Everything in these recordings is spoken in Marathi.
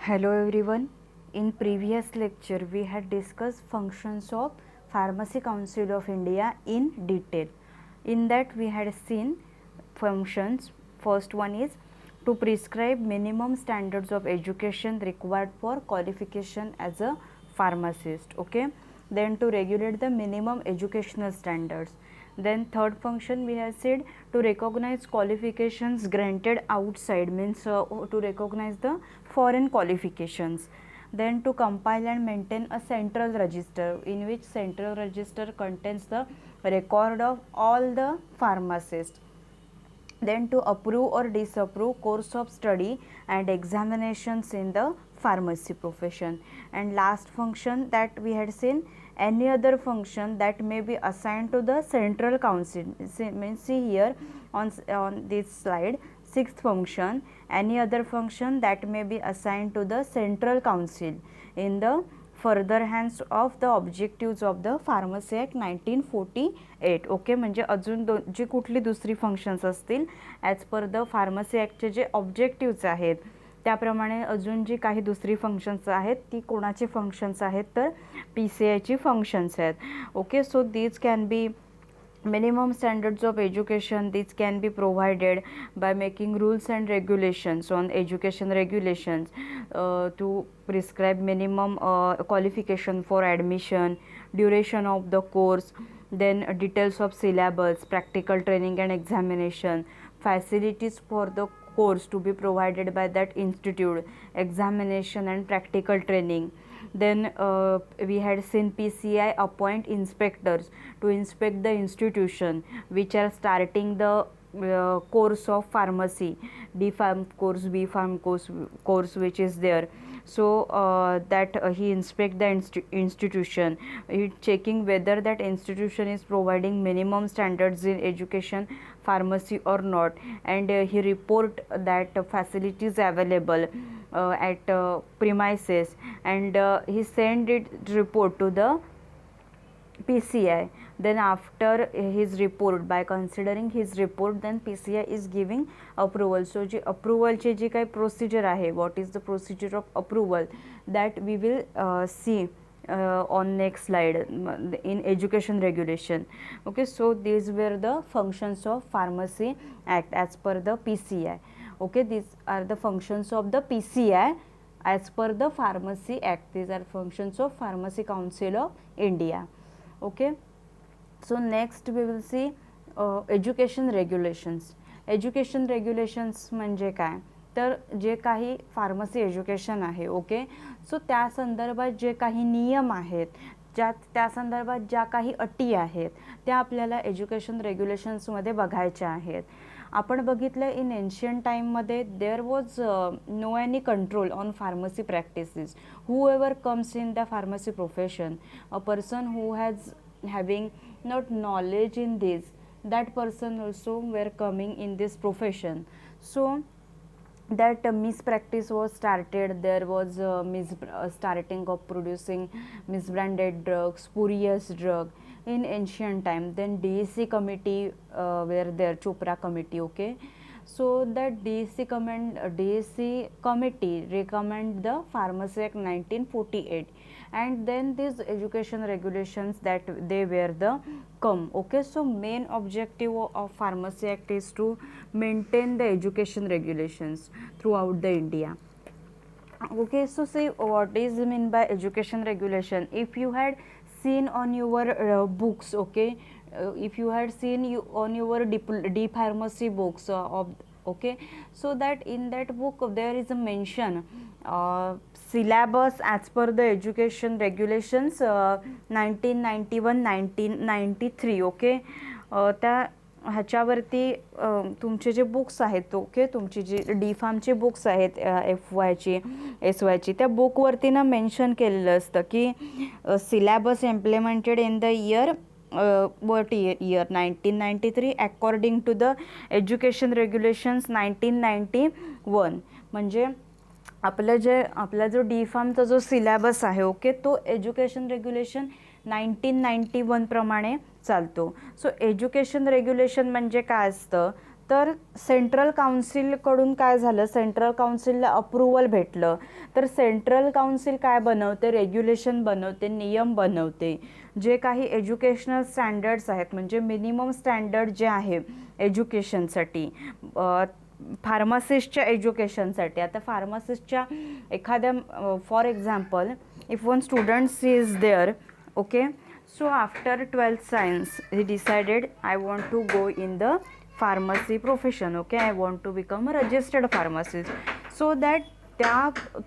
Hello everyone. In previous lecture we had discussed functions of Pharmacy Council of India in detail. In that we had seen functions. First one is to prescribe minimum standards of education required for qualification as a pharmacist. Okay. Then to regulate the minimum educational standards. Then third function we have said to recognize qualifications granted outside, means to recognize the foreign qualifications. Then to compile and maintain a central register, in which central register contains the record of all the pharmacists. Then to approve or disapprove course of study and examinations in the pharmacy profession. And last function that we had seen, any other function that may be assigned to the central council. See here on this slide, sixth function, any other function that may be assigned to the central council in the furtherance of the objectives of the pharmacy act 1948. Okay, म्हणजे अजून जी कुठली दुसरी फंक्शन्स असतील ॲज पर द फार्मसी ॲक्टचे जे ऑब्जेक्टिव्ज आहेत त्याप्रमाणे अजून जी काही दुसरी फंक्शन्स आहेत ती कोणाची फंक्शन्स आहेत तर PCIची फंक्शन्स आहेत. Okay, so these can be minimum standards of education. These can be provided by making rules and regulations on education regulations to prescribe minimum qualification for admission, duration of the course, then details of syllabus, practical training and examination, facilities for the course to be provided by that institute, examination and practical training. Then we had seen PCI appoint inspectors to inspect the institution which are starting the course of pharmacy, D Pharm course, B Pharm course which is there. So that he inspect the institution, he checking whether that institution is providing minimum standards in education pharmacy or not, and he report that facilities available at premises, and he send it report to the PCI. Then after his report, by considering his report, then PCI is giving approval. So जी approval ची जी काही procedure आहे, what is the procedure of approval, that we will see on next slide in education regulation. Okay, so these were the functions of Pharmacy Act as per the PCI. Okay, these are the functions of the PCI as per the Pharmacy Act. These are functions of Pharmacy Council of India. Okay, so next we will see education regulations. Education regulations म्हणजे काय तर जे काही फार्मसी एज्युकेशन आहे, ओके, सो त्या संदर्भात जे काही नियम आहेत, त्या संदर्भात ज्या काही अटी आहेत त्या आपल्याला एज्युकेशन रेग्युलेशन्समध्ये बघायच्या आहेत. आपण बघितलं इन एन्शियंट टाईममध्ये there was no any control on pharmacy practices. Who ever comes in the pharmacy profession, a person who has having not knowledge in this, that person also were coming in this profession. So that mispractice was started. There was starting of producing misbranded drugs, spurious drug in ancient time. Then DEC committee were there, Chopra committee. Okay, so that DEC committee recommend the Pharmacy Act 1948, and then these education regulations that they were the come. Okay, so main objective of Pharmacy Act is to maintain the education regulations throughout the India. Okay, so see what is mean by education regulation. If you had seen on your books, okay, if you had seen on your D Pharmacy books of, okay, so that in that book there is a mention syllabus as per the education regulations 1991-1993. Okay, त्या ह्याच्यावरती तुमचे जे बुक्स आहेत, ओके, तुमची जी डी फार्मचे बुक्स आहेत FYची SYची, त्या बुकवरती ना मेन्शन केलेलं असतं की syllabus implemented in the year what year 1993 according to the education regulations 1991. म्हणजे आपला जो डी फार्मचा जो सिलॅबस आहे, ओके, तो एज्युकेशन रेग्युलेशन 1991 प्रमाणे चालतो. सो एज्युकेशन रेग्युलेशन म्हणजे काय असतं तर सेंट्रल काउन्सिलकडून काय झालं, सेंट्रल काउन्सिलला अप्रुव्हल भेटलं, तर सेंट्रल काउन्सिल काय बनवते, रेग्युलेशन बनवते, नियम बनवते. जे काही एज्युकेशनल स्टँडर्ड्स आहेत, म्हणजे मिनिमम स्टँडर्ड जे आहे एज्युकेशनसाठी, फार्मासिस्टच्या एज्युकेशनसाठी. आता फार्मासिस्टच्या एखाद्या, for example, if one students is there, okay, so after 12th science he decided I want to go in the pharmacy profession, okay, I want to become a registered pharmacist. So that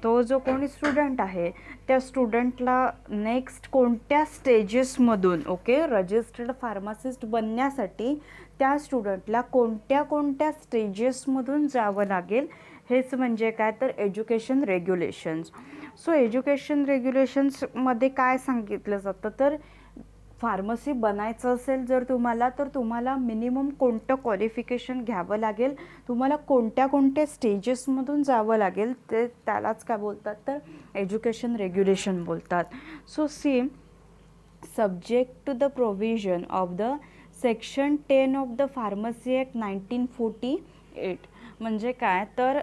तो जो कोणी स्टुडंट आहे त्या स्टुडंटला नेक्स्ट कोणत्या स्टेजेसमधून, ओके, रजिस्टर्ड फार्मासिस्ट बनण्यासाठी त्या स्टुडंटला कोणत्या स्टेजेसमधून जावं लागेल, हेच म्हणजे काय तर एज्युकेशन रेग्युलेशन्स. सो एज्युकेशन रेग्युलेशन्समध्ये काय सांगितलं जातं, तर फार्मसी बनायचं असेल जर तुम्हाला, तर तुम्हाला मिनिमम कोणतं क्वालिफिकेशन घ्यावं लागेल, तुम्हाला कोणत्या स्टेजेसमधून जावं लागेल, ते त्यालाच काय बोलतात, तर एज्युकेशन रेग्युलेशन बोलतात. So see, subject to the provision of the section 10 of the pharmacy act 1948. म्हणजे काय तर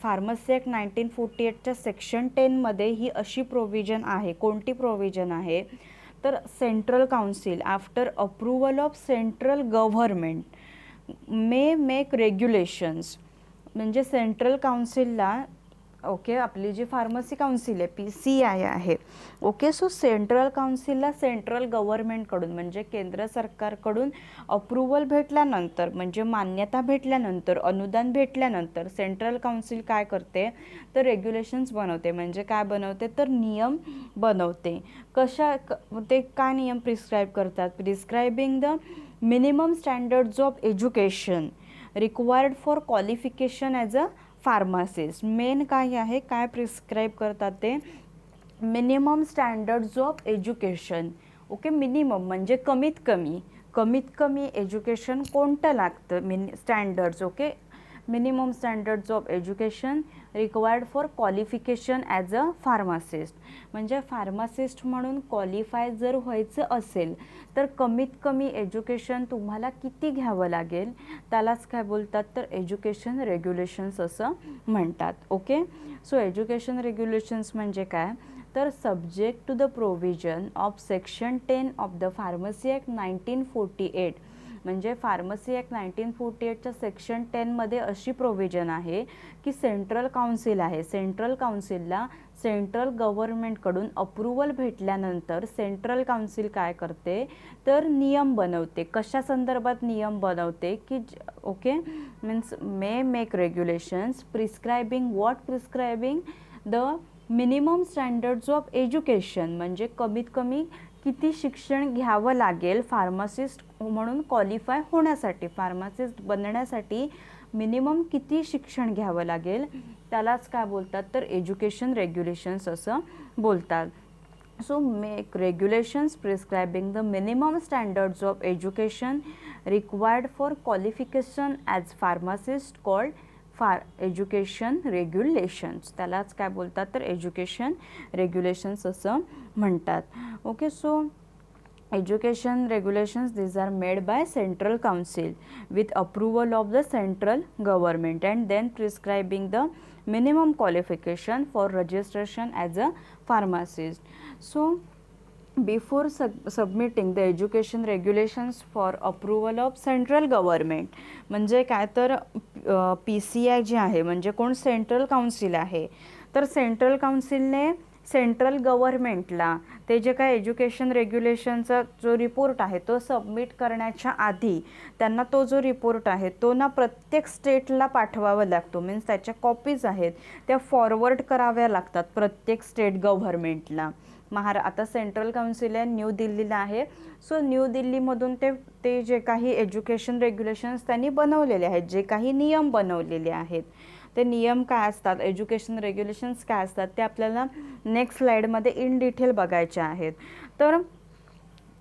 फार्मसी ॲक्ट 1948च्या सेक्शन 10मध्ये ही अशी प्रोव्हिजन आहे. कोणती प्रोव्हिजन आहे, तर central council after approval of central government may make regulations. म्हणजे सेंट्रल काउन्सिलला, ओके, आपली जी फार्मसी काउन्सिल आहे PCI आहे, ओके, सो सेंट्रल काउन्सिलला सेंट्रल गव्हर्मेंटकडून म्हणजे केंद्र सरकारकडून अप्रुव्हल भेटल्यानंतर, म्हणजे मान्यता भेटल्यानंतर, अनुदान भेटल्यानंतर सेंट्रल काउन्सिल काय करते, तर रेग्युलेशन्स बनवते. म्हणजे काय बनवते, तर नियम बनवते. ते काय नियम प्रिस्क्राईब करतात, प्रिस्क्रायबिंग the minimum standards of education required for qualification as a pharmacist. Main काय आहे, काय प्रिस्क्राईब करतात ते, minimum standards of education, okay, minimum म्हणजे कमीत कमी एज्युकेशन कोणतं लागतं, standards, okay, minimum standards of education required for qualification as a pharmacist. म्हणजे फार्मासिस्ट म्हणून क्वालिफाय जर व्हायचं असेल तर कमीत कमी एज्युकेशन तुम्हाला किती घ्यावं लागेल, त्यालाच काय बोलतात, तर एज्युकेशन रेग्युलेशन्स असं म्हणतात. ओके, सो एज्युकेशन रेग्युलेशन्स म्हणजे काय, तर subject to the provision of section 10 of the pharmacy act 1948. म्हणजे फार्मसी ॲक्ट 1948च्या सेक्शन 10मध्ये अशी प्रोव्हिजन आहे की सेंट्रल काउन्सिल आहे, सेंट्रल काउन्सिलला सेंट्रल गव्हर्नमेंटकडून अप्रुव्हल भेटल्यानंतर सेंट्रल काउन्सिल काय करते, तर नियम बनवते. कशा संदर्भात नियम बनवते, की okay, means may make regulations प्रिस्क्रायबिंग the minimum standards of education. म्हणजे कमीत कमी किती शिक्षण घ्यावं लागेल फार्मासिस्ट म्हणून क्वालिफाय होण्यासाठी, फार्मासिस्ट बनण्यासाठी मिनिमम किती शिक्षण घ्यावं लागेल, त्यालाच काय बोलतात, तर एज्युकेशन रेग्युलेशन्स असं बोलतात. So make regulations प्रिस्क्रायबिंग the minimum standards of education required for qualification as pharmacist called education regulations. त्यालाच काय बोलतात, तर एज्युकेशन रेग्युलेशन्स असं म्हणतात. Okay, so education regulations these are made by central council with approval of the central government and then prescribing the minimum qualification for registration as a pharmacist. So before submitting the education regulations for approval of central government, म्हणजे काय तर PCI जे आहे म्हणजे कोण, सेंट्रल काउन्सिल आहे, तर सेंट्रल काउन्सिलने सेंट्रल गव्हर्नमेंटला ते जे काय एज्युकेशन रेग्युलेशनचा जो रिपोर्ट आहे तो सबमिट करण्याच्या आधी त्यांना तो जो रिपोर्ट आहे तो ना प्रत्येक स्टेटला पाठवावा लागतो. मीन्स त्याच्या कॉपीज आहेत त्या फॉरवर्ड कराव्या लागतात प्रत्येक स्टेट गव्हर्नमेंटला. आता सेंट्रल काउन्सिल आहे न्यू दिल्लीला आहे, सो न्यू दिल्लीमधून ते जे काही एज्युकेशन रेग्युलेशन्स त्यांनी बनवलेले आहेत, जे काही नियम बनवलेले आहेत, ते नियम काय असतात, एज्युकेशन रेग्युलेशन्स काय असतात, ते आपल्याला नेक्स्ट स्लाईडमध्ये इन डिटेल बघायचे आहेत. तर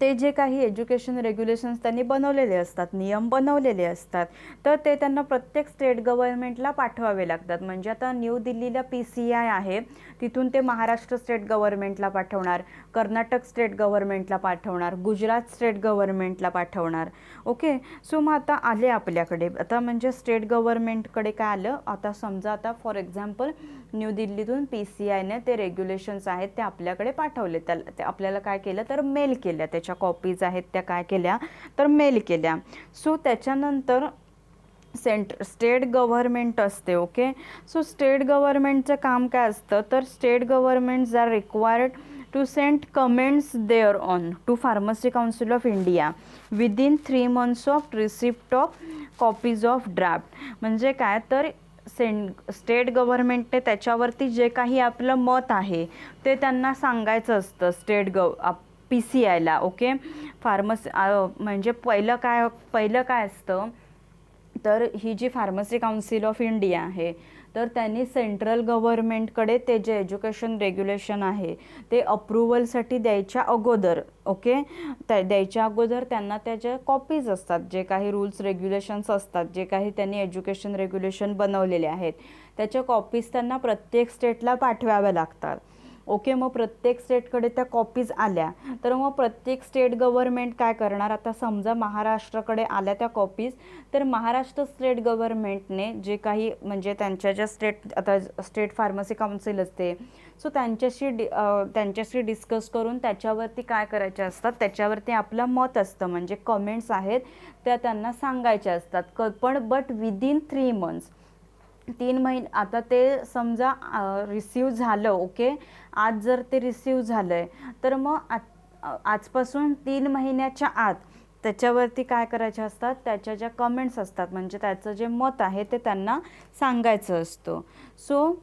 ते जे काही एज्युकेशन रेग्युलेशन्स त्यांनी बनवलेले असतात, नियम बनवलेले असतात, तर ते त्यांना प्रत्येक स्टेट गव्हर्नमेंटला पाठवावे लागतात. म्हणजे आता न्यू दिल्लीला PCI आहे, तिथून ते महाराष्ट्र स्टेट गव्हर्नमेंटला पाठवणार, कर्नाटक स्टेट गव्हर्नमेंटला पाठवणार, गुजरात स्टेट गव्हर्नमेंटला पाठवणार. ओके, सो मग आता आले आपल्याकडे, आता म्हणजे स्टेट गव्हर्नमेंटकडे काय आलं, आता समजा आता फॉर एक्झाम्पल न्यू दिल्लीतून PCIने ते रेग्युलेशन्स आहेत ते आपल्याकडे पाठवले, ते आपल्याला काय केलं तर मेल केल्या, त्याच्या कॉपीज आहेत त्या काय केल्या तर मेल केल्या. सो त्याच्यानंतर स्टेट गव्हर्नमेंट असते. ओके, सो स्टेट गव्हर्नमेंटचं काम काय असतं तर state governments are required to send comments there on to pharmacy council of India within 3 months of receipt of copies of draft. म्हणजे काय तर स्टेट गव्हर्नमेंटने त्याच्यावरती जे काही आपलं मत आहे ते त्यांना सांगायचं असतं PCIला. ओके, फार्मसी म्हणजे पहिलं काय असतं तर ही जी फार्मसी काउन्सिल ऑफ इंडिया आहे तर त्यांनी सेंट्रल गव्हर्नमेंटकडे ते जे एज्युकेशन रेग्युलेशन आहे ते अप्रुव्हलसाठी द्यायच्या अगोदर, ओके, द्यायच्या अगोदर त्यांना त्याच्या कॉपीज असतात, जे काही रूल्स रेग्युलेशन्स असतात, जे काही त्यांनी एज्युकेशन रेग्युलेशन बनवलेले आहेत त्याच्या कॉपीज त्यांना प्रत्येक स्टेटला पाठवाव्या लागतात. ओके, मग प्रत्येक स्टेटकडे त्या कॉपीज आल्या तर मग प्रत्येक स्टेट गव्हर्नमेंट काय करणार, आता समजा महाराष्ट्राकडे आल्या त्या कॉपीज, तर महाराष्ट्र स्टेट गव्हर्नमेंटने जे काही म्हणजे त्यांच्या ज्या आता स्टेट फार्मसी काउन्सिल असते सो त्यांच्याशी डिस्कस करून त्याच्यावरती काय करायचे असतात, त्याच्यावरती आपलं मत असतं, म्हणजे कमेंट्स आहेत त्या त्यांना सांगायच्या असतात. बट विदिन 3 months 3 महिने, आता ते समजा रिसीव झालं. ओके, आज जर ते रिसीव झालं आहे तर मग आजपासून 3 महिन्याच्या आत त्याच्यावरती काय करायचे असतात, त्याच्या ज्या कमेंट्स असतात म्हणजे त्याचं जे मत आहे ते त्यांना सांगायचं असतं. So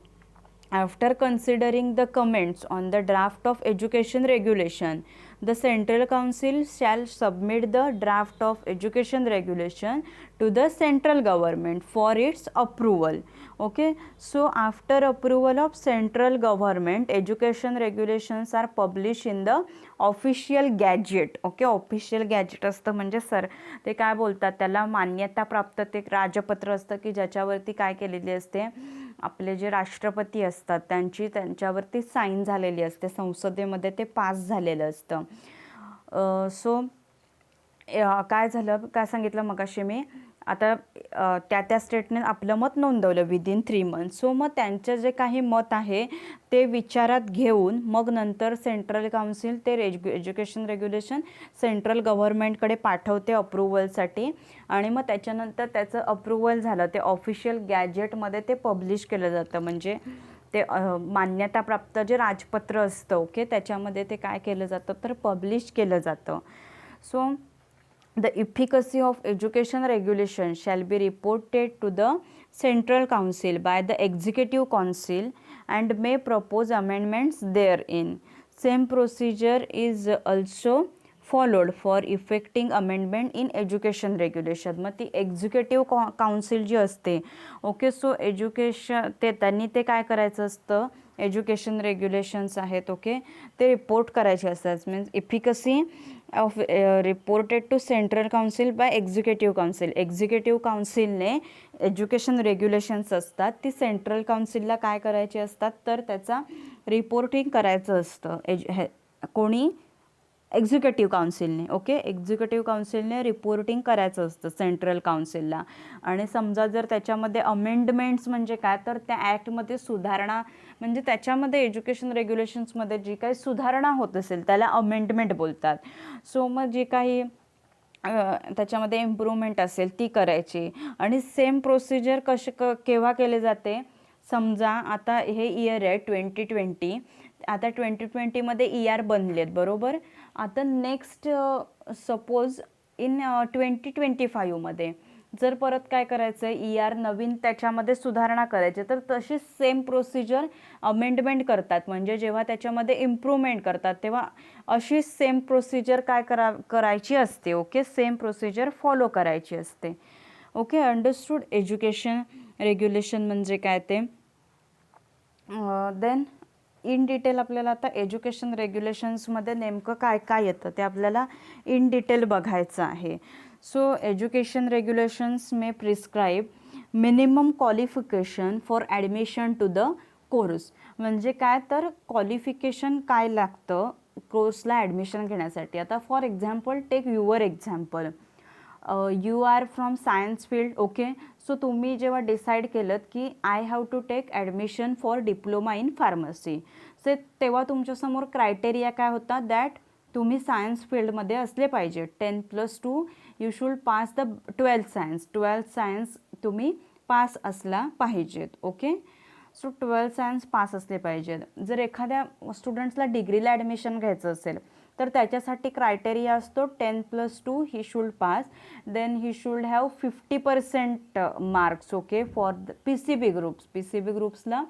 after considering the comments on the draft of education regulation, the Central Council shall submit the draft of education regulation to the central government for its approval. Okay, so after approval of central government, education regulations are published in the official gazette. Okay, official gazette असतं म्हणजे ते काय बोलतात त्याला, मान्यता प्राप्त ते राजपत्र असतं की ज्याच्यावरती काय केलेली असते, आपले जे राष्ट्रपती असतात त्यांच्यावरती साईन झालेली असते, संसदेमध्ये ते पास झालेलं असतं. सो काय झालं, काय सांगितलं मगाशी मी, आता त्या स्टेटने आपलं मत नोंदवलं विदिन 3 months. सो मग त्यांचं जे काही मत आहे ते विचारात घेऊन मग नंतर सेंट्रल काउन्सिल ते एज्युकेशन रेग्युलेशन सेंट्रल गव्हर्नमेंटकडे पाठवते अप्रुव्हलसाठी, आणि मग त्याच्यानंतर त्याचं अप्रुव्हल झालं ते ऑफिशियल गॅजेटमध्ये ते पब्लिश केलं जातं, म्हणजे ते मान्यताप्राप्त जे राजपत्र असतं. ओके, त्याच्यामध्ये ते काय केलं जातं तर पब्लिश केलं जातं. So the efficacy of education regulation shall be reported to the Central Council by the Executive Council and may propose amendments therein. Same procedure is also followed for effecting amendment in education regulation. मग ती एक्झिक्युटिव्ह काउन्सिल जी असते, ओके, सो एज्युकेशन त्यांनी ते काय करायचं असतं, एज्युकेशन रेग्युलेशन्स आहेत ओके ते रिपोर्ट करायचे असतात. Means efficacy of reported to central council by executive council. Executive काउन्सिलने एज्युकेशन रेग्युलेशन्स असतात ती सेंट्रल काउन्सिलला काय करायचे असतात तर त्याचा रिपोर्टिंग करायचं असतं. कोणी, एक्झिक्युटिव्ह काउन्सिलने. ओके, एक्झिक्युटिव्ह काउन्सिलने रिपोर्टिंग करायचं असतं सेंट्रल काउन्सिलला. आणि समजा जर त्याच्यामध्ये अमेंडमेंट्स म्हणजे काय तर त्या ॲक्टमध्ये सुधारणा, म्हणजे त्याच्यामध्ये एज्युकेशन रेग्युलेशन्समध्ये जी काही सुधारणा होत असेल त्याला अमेंडमेंट बोलतात. सो मग जी काही त्याच्यामध्ये इम्प्रूव्हमेंट असेल ती करायची. आणि सेम प्रोसिजर केव्हा केले जाते, समजा आता हे इयर आहे 2020, आता 2020मध्ये ER बनले आहेत बरोबर. आता नेक्स्ट सपोज इन 2025मध्ये जर परत काय करायचं आहे ER नवीन त्याच्यामध्ये सुधारणा करायची तर तशी सेम प्रोसिजर अमेंडमेंट करतात. म्हणजे जेव्हा त्याच्यामध्ये इम्प्रूव्हमेंट करतात तेव्हा अशी सेम प्रोसिजर काय करायची असते. ओके, सेम प्रोसिजर फॉलो करायची असते. Okay, understood. एज्युकेशन रेग्युलेशन म्हणजे काय ते. देन इन डिटेल आपल्याला आता एज्युकेशन रेग्युलेशन्समध्ये नेमकं काय काय येतं ते आपल्याला इन डिटेल बघायचं आहे. So education regulations may prescribe minimum qualification for admission to the course. म्हणजे काय तर क्वालिफिकेशन काय लागतं कोर्सला ॲडमिशन घेण्यासाठी. आता for example take your example, you are from science field, okay. So तुम्ही जेव्हा डिसाईड केलं की I have to take admission for diploma in pharmacy, so तेव्हा तुमच्यासमोर क्रायटेरिया काय होता दॅट तुम्ही सायन्स फील्डमध्ये असले पाहिजे. 10+2 you should pass the 12th science तुम्ही पास असला पाहिजेत, okay. So 12th science pass असले पाहिजेत. जर एखाद्या स्टुडंट्सला डिग्रीला ॲडमिशन घ्यायचं असेल तर त्याच्यासाठी क्रायटेरिया असतो 10+2 he should pass, then he should have 50% marks, okay, for the PCB groups. PCB ग्रुप्सला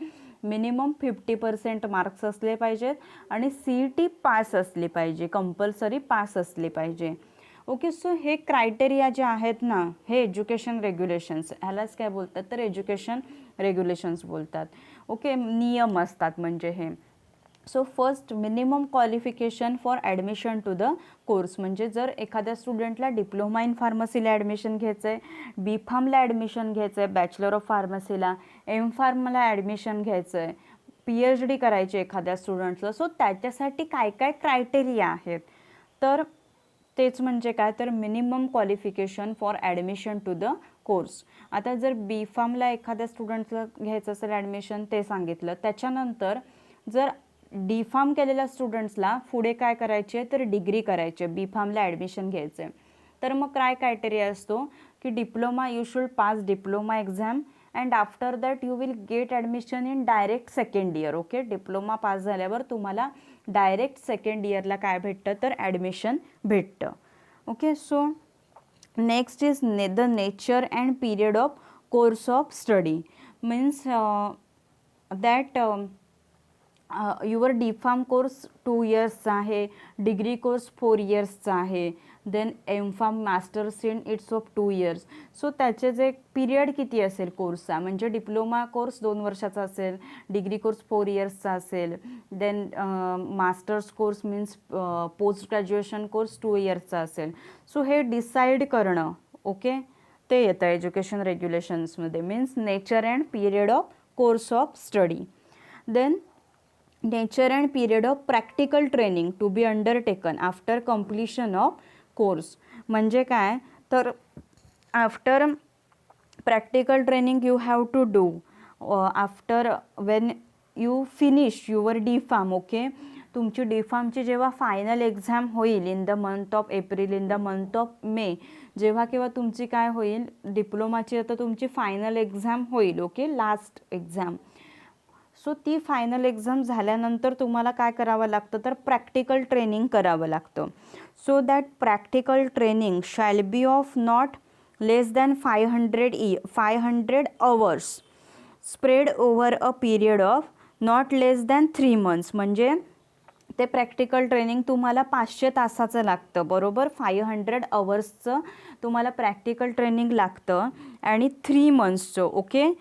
मिनिमम 50% मार्क्स असले पाहिजेत आणि CET पास असली पाहिजे, कंपल्सरी पास असली पाहिजे, ओके. सो हे क्रायटेरिया जे आहेत ना, हे एज्युकेशन रेग्युलेशन्स, ह्यालाच काय बोलतात तर एज्युकेशन रेग्युलेशन्स बोलतात, ओके. नियम असतात म्हणजे हे. So first minimum qualification for admission to the course, म्हणजे जर एखाद्या स्टुडंटला डिप्लोमा इन फार्मसीला ॲडमिशन घ्यायचं आहे, B.Pharmला ॲडमिशन घ्यायचं आहे, बॅचलर ऑफ फार्मसीला, M.Pharmला ॲडमिशन घ्यायचं आहे, PhD करायची एखाद्या स्टुडंट्सला, सो त्याच्यासाठी काय काय क्रायटेरिया आहेत तर तेच म्हणजे काय तर minimum qualification for admission to the course. आता जर B.Pharmला एखाद्या स्टुडंट्सला घ्यायचं असेल ॲडमिशन ते सांगितलं. त्याच्यानंतर जर D.Pharm केलेल्या स्टुडंट्सला पुढे काय करायचे तर डिग्री करायचे, B.Pharmला ॲडमिशन घ्यायचं आहे, तर मग काय क्रायटेरिया असतो की diploma you should pass diploma exam and after that you will get admission in direct second year, okay. Diploma pass झाल्यावर तुम्हाला डायरेक्ट सेकंड इयरला काय भेटतं तर ॲडमिशन भेटतं, okay. So next is the nature and period of course of study. Means that your D.Pharm course 2 इयर्सचा आहे, डिग्री कोर्स 4 इयर्सचा आहे, then M.Pharm masters in its of 2 years. So त्याचे जे पिरियड किती असेल कोर्सचा, म्हणजे डिप्लोमा कोर्स 2 वर्षाचा असेल, डिग्री कोर्स 4 इयर्सचा असेल, then masters course means post graduation course 2 इयर्सचा असेल. सो हे डिसाईड करणं, ओके, ते येतं एज्युकेशन रेग्युलेशन्समध्ये. Means nature and period of course of study. Then nature and period of practical training to be undertaken after completion of course. म्हणजे काय तर after practical training you have to do after when you finish your D.Pharm, okay. तुमची D.Pharmची जेव्हा फायनल एक्झाम होईल in the month of April, in the month of May, जेव्हा केव्हा तुमची काय होईल डिप्लोमाची आता तुमची फायनल एक्झाम होईल, ओके, लास्ट एक्झाम. सो ती फायनल एक्झाम झाल्यानंतर तुम्हाला काय करावं लागतं तर प्रॅक्टिकल ट्रेनिंग करावं लागतं. So that practical training shall be of not less than 500 hours spread over a period of not less than 3 months. म्हणजे ते प्रॅक्टिकल ट्रेनिंग तुम्हाला 500 तासाचं लागतं, बरोबर. 500 अवर्सचं तुम्हाला प्रॅक्टिकल ट्रेनिंग लागतं आणि 3 monthsचं, ओके.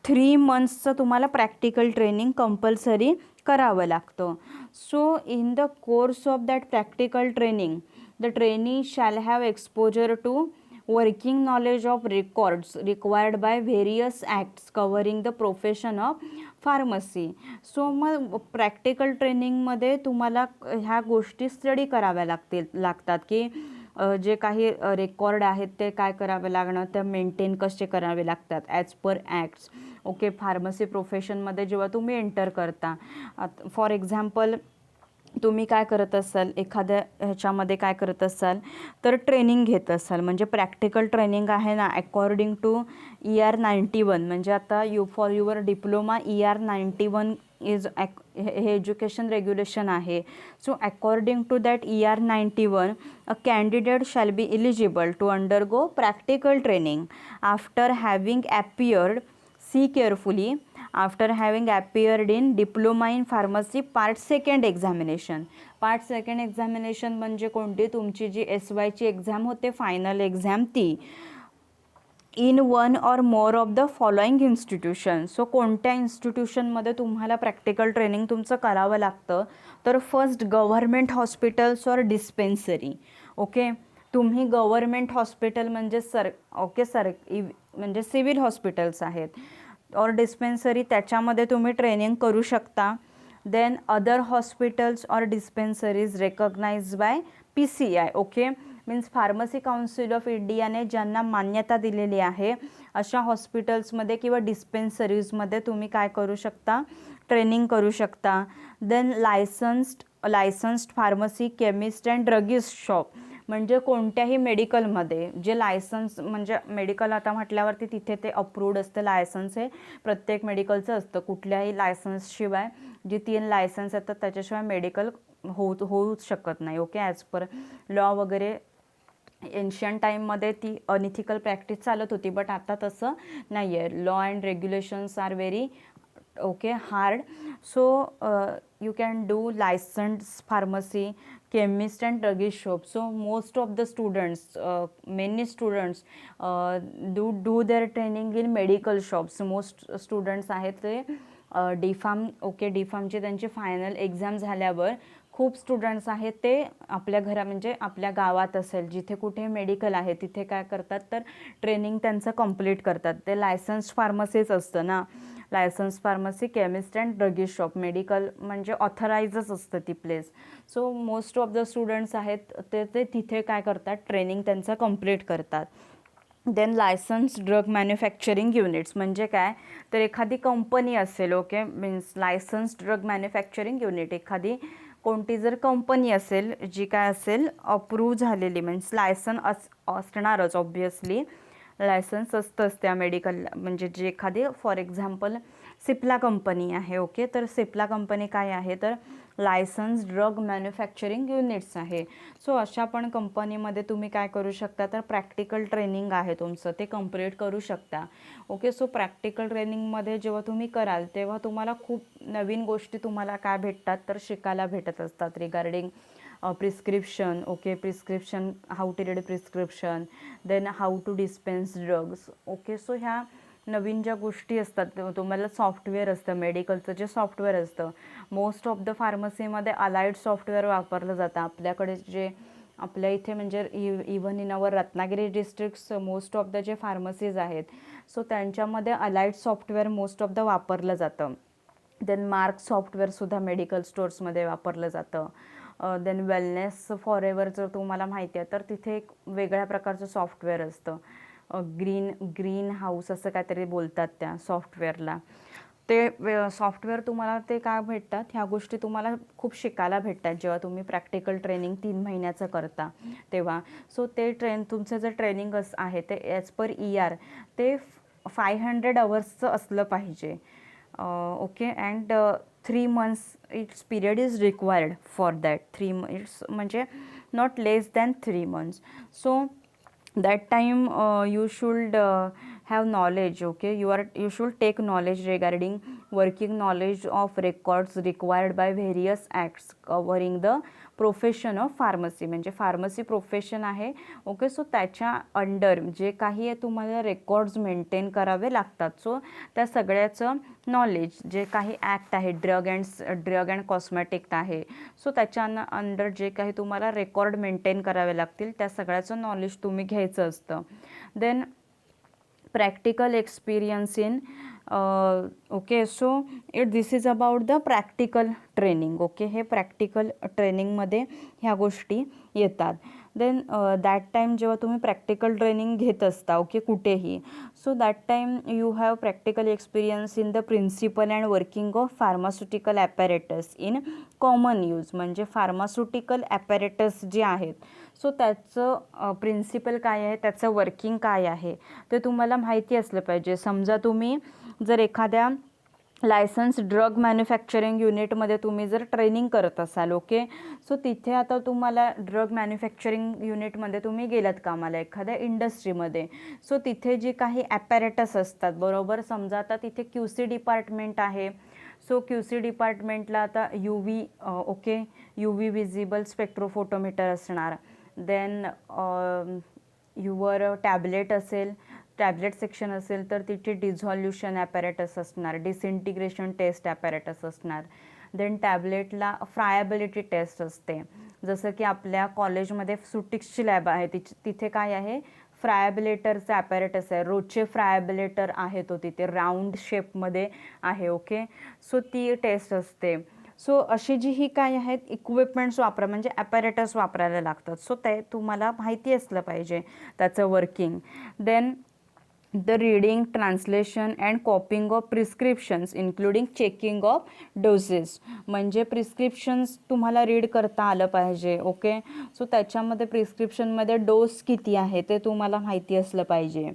3 monthsचं तुम्हाला प्रॅक्टिकल ट्रेनिंग कंपल्सरी करावं लागतं. So in the course of that practical training the trainee shall have exposure to working knowledge of records required by various acts covering the profession of pharmacy. So मग प्रॅक्टिकल ट्रेनिंगमध्ये तुम्हाला ह्या गोष्टी स्टडी कराव्या लागतात की जे काही रेकॉर्ड आहेत ते काय करावे लागणं, ते मेंटेन कसे करावे लागतात as per acts, okay. Pharmacy प्रोफेशनमध्ये जेव्हा तुम्ही एंटर करता, फॉर एक्झाम्पल तुम्ही काय करत असाल एखाद्या ह्याच्यामध्ये काय करत असाल तर ट्रेनिंग घेत असाल, म्हणजे प्रॅक्टिकल ट्रेनिंग आहे ना अकॉर्डिंग टू ER 91. म्हणजे आता for your diploma ER 91 is हे एज्युकेशन रेग्युलेशन आहे. So according to that ER 91 a candidate shall be eligible to undergo practical training after having appeared, see carefully, after having appeared in diploma in pharmacy part second examination. Part second examination म्हणजे कोणती तुमची जी SYची एक्झाम होते फायनल एक्झाम ती. In one or more of the following institution. So कोणत्या इन्स्टिट्यूशनमध्ये तुम्हाला प्रॅक्टिकल ट्रेनिंग तुमचं करावं लागतं, तर first government hospitals or dispensary. Okay, तुम्ही गव्हर्मेंट हॉस्पिटल म्हणजे म्हणजे सिव्हिल हॉस्पिटल्स आहेत, और डिस्पेन्सरी त्याच्यामध्ये तुम्ही ट्रेनिंग करू शकता. Then other hospitals or dispensaries recognise by PCI. Okay, means pharmacy council of इंडियाने ज्यांना मान्यता दिलेली आहे अशा हॉस्पिटल्समध्ये किंवा डिस्पेन्सरीजमध्ये तुम्ही काय करू शकता, ट्रेनिंग करू शकता. Then licensed pharmacy chemist and druggist shop, म्हणजे कोणत्याही मेडिकलमध्ये जे लायसन्स, म्हणजे मेडिकल आता म्हटल्यावरती तिथे ते अप्रूव्ड असतं. लायसन्स हे प्रत्येक मेडिकलचं असतं. कुठल्याही लायसन्सशिवाय जे 3 लायसन्स येतात त्याच्याशिवाय मेडिकल होऊच शकत नाही. ओके, ॲज पर लॉ वगैरे एन्शियंट टाईममध्ये ती अनइथिकल प्रॅक्टिस चालत होती, बट आता तसं नाही आहे. Law and regulations are very hard. So you can do licence pharmacy, chemist and drugist shop. So most of the students, many students do their training in medical shops. Most students आहेत ते DPharm. ओके, DPharmची त्यांची फायनल एक्झाम झाल्यावर खूप स्टुडंट्स आहेत ते आपल्या म्हणजे आपल्या गावात असेल जिथे कुठे मेडिकल आहे तिथे काय करतात, तर ट्रेनिंग त्यांचं कंप्लीट करतात. ते लायसन्स फार्मसीच असतं ना, licence pharmacy chemist and druggist shop. Medical म्हणजे ऑथराइजच असतं ती place. So most of the students आहेत ते तिथे काय करतात, ट्रेनिंग त्यांचं कंप्लीट करतात. Then licence drug manufacturing units म्हणजे काय, तर एखादी कंपनी असेल. Okay, means licence drug manufacturing unit, एखादी कोणती जर कंपनी असेल जी काय असेल अप्रूव्ह झालेली, मीन्स लायसन असणारच ऑब्व्हियसली. लायसन्स असतंच त्या मेडिकलला. म्हणजे जे एखादी फॉर एक्झाम्पल सिप्ला कंपनी आहे. ओके, तर सिप्ला कंपनी काय आहे, तर लायसन्स ड्रग मॅन्युफॅक्चरिंग युनिट्स आहे. सो अशा पण कंपनीमध्ये तुम्ही काय करू शकता, तर प्रॅक्टिकल ट्रेनिंग आहे तुमचं ते कंप्लीट करू शकता. ओके, सो प्रॅक्टिकल ट्रेनिंगमध्ये जेव्हा तुम्ही कराल तेव्हा तुम्हाला खूप नवीन गोष्टी तुम्हाला काय भेटतात, तर शिकायला भेटत असतात regarding prescription. Okay, prescription, how to read prescription, then how to dispense drugs. Okay, so ह्या नवीन ज्या गोष्टी असतात, तुम्हाला सॉफ्टवेअर असतं मेडिकलचं जे सॉफ्टवेअर असतं. मोस्ट ऑफ द फार्मसीमध्ये अलाइड सॉफ्टवेअर वापरलं जातं. आपल्याकडे जे आपल्या इथे म्हणजे even in our Ratnagiri districts most of the जे फार्मसीज आहेत, सो त्यांच्यामध्ये allied software most of the वापरलं जातं. देन मार्क सॉफ्टवेअरसुद्धा मेडिकल स्टोर्समध्ये वापरलं जातं. देन वेलनेस फॉरएव्हर जर तुम्हाला माहिती आहे तर तिथे एक वेगळ्या प्रकारचं सॉफ्टवेअर असतं. ग्रीन हाऊस असं काहीतरी बोलतात त्या सॉफ्टवेअरला. ते सॉफ्टवेअर तुम्हाला ते काय भेटतात, ह्या गोष्टी तुम्हाला खूप शिकायला भेटतात जेव्हा तुम्ही प्रॅक्टिकल ट्रेनिंग 3 महिन्याचं करता तेव्हा. सो ते तुमचं जे ट्रेनिंग आहे ते ॲज पर ER ते 500 अवर्सचं असलं पाहिजे. Okay, and 3 months it's period is required for that. 3 it's म्हणजे not less than 3 months. So that time you should have knowledge. Okay, you should take knowledge regarding working knowledge of records required by various acts covering the profession of pharmacy. म्हणजे फार्मसी प्रोफेशन आहे. ओके, सो त्याच्या अंडर जे काही आहे तुम्हाला रेकॉर्ड्स मेंटेन करावे लागतात. सो त्या सगळ्याचं नॉलेज जे काही ॲक्ट आहे ड्रग अँड कॉस्मेटिक आहे, सो त्याच्या अंडर जे काही तुम्हाला रेकॉर्ड मेंटेन करावे लागतील त्या सगळ्याचं नॉलेज तुम्ही घ्यायचं असतं. Then practical experience in okay, so this is about the practical training. Okay, हे प्रॅक्टिकल ट्रेनिंगमध्ये ह्या गोष्टी येतात. देन दॅट टाईम जेव्हा तुम्ही प्रॅक्टिकल ट्रेनिंग घेत असता, ओके, कुठेही, so that time you have practical experience in the principle and working of pharmaceutical apparatus in common use. म्हणजे फार्मास्युटिकल ॲपॅरेटस जे आहेत, सो त्याचं प्रिन्सिपल काय आहे, त्याचं वर्किंग काय आहे ते तुम्हाला माहिती असलं पाहिजे. समजा तुम्ही जर एखाद्या लायसन्स ड्रग मॅन्युफॅक्चरिंग युनिटमध्ये तुम्ही जर ट्रेनिंग करत असाल, ओके, सो तिथे आता तुम्हाला ड्रग मॅन्युफॅक्चरिंग युनिटमध्ये तुम्ही गेलात कामाला एखाद्या इंडस्ट्रीमध्ये, सो तिथे जे काही ॲपॅरेटस असतात, बरोबर, समजा आता तिथे QC डिपार्टमेंट आहे. सो QC डिपार्टमेंटला आता ओके, UV विजिबल स्पेक्ट्रोफोटोमीटर असणार. देन युवर टॅबलेट असेल, टॅब्लेट सेक्शन असेल तर तिथे डिझॉल्युशन ॲपॅरेटस असणार, डिसइंटिग्रेशन टेस्ट ॲपॅरेटस असणार. देन टॅब्लेटला फ्रायबिलिटी टेस्ट असते, जसं की आपल्या कॉलेजमध्ये सुटिक्सची लॅब आहे, तिथे काय आहे, फ्रायबिलेटरचं ॲपॅरेटस आहे. रोजचे फ्रायबिलेटर आहे तो तिथे राऊंड शेपमध्ये आहे. ओके, सो ती टेस्ट असते. सो अशी जी ही काय आहेत इक्विपमेंट्स म्हणजे ॲपॅरेटस वापरायला लागतात. सो ते तुम्हाला माहिती असलं पाहिजे त्याचं working. Then the reading, translation and copying of prescriptions including checking of doses, म्हणजे प्रिस्क्रिप्शन्स तुम्हाला रीड करता आलं पाहिजे. ओके, सो त्याच्यामध्ये प्रिस्क्रिप्शनमध्ये डोस किती आहे ते तुम्हाला माहिती असलं पाहिजे.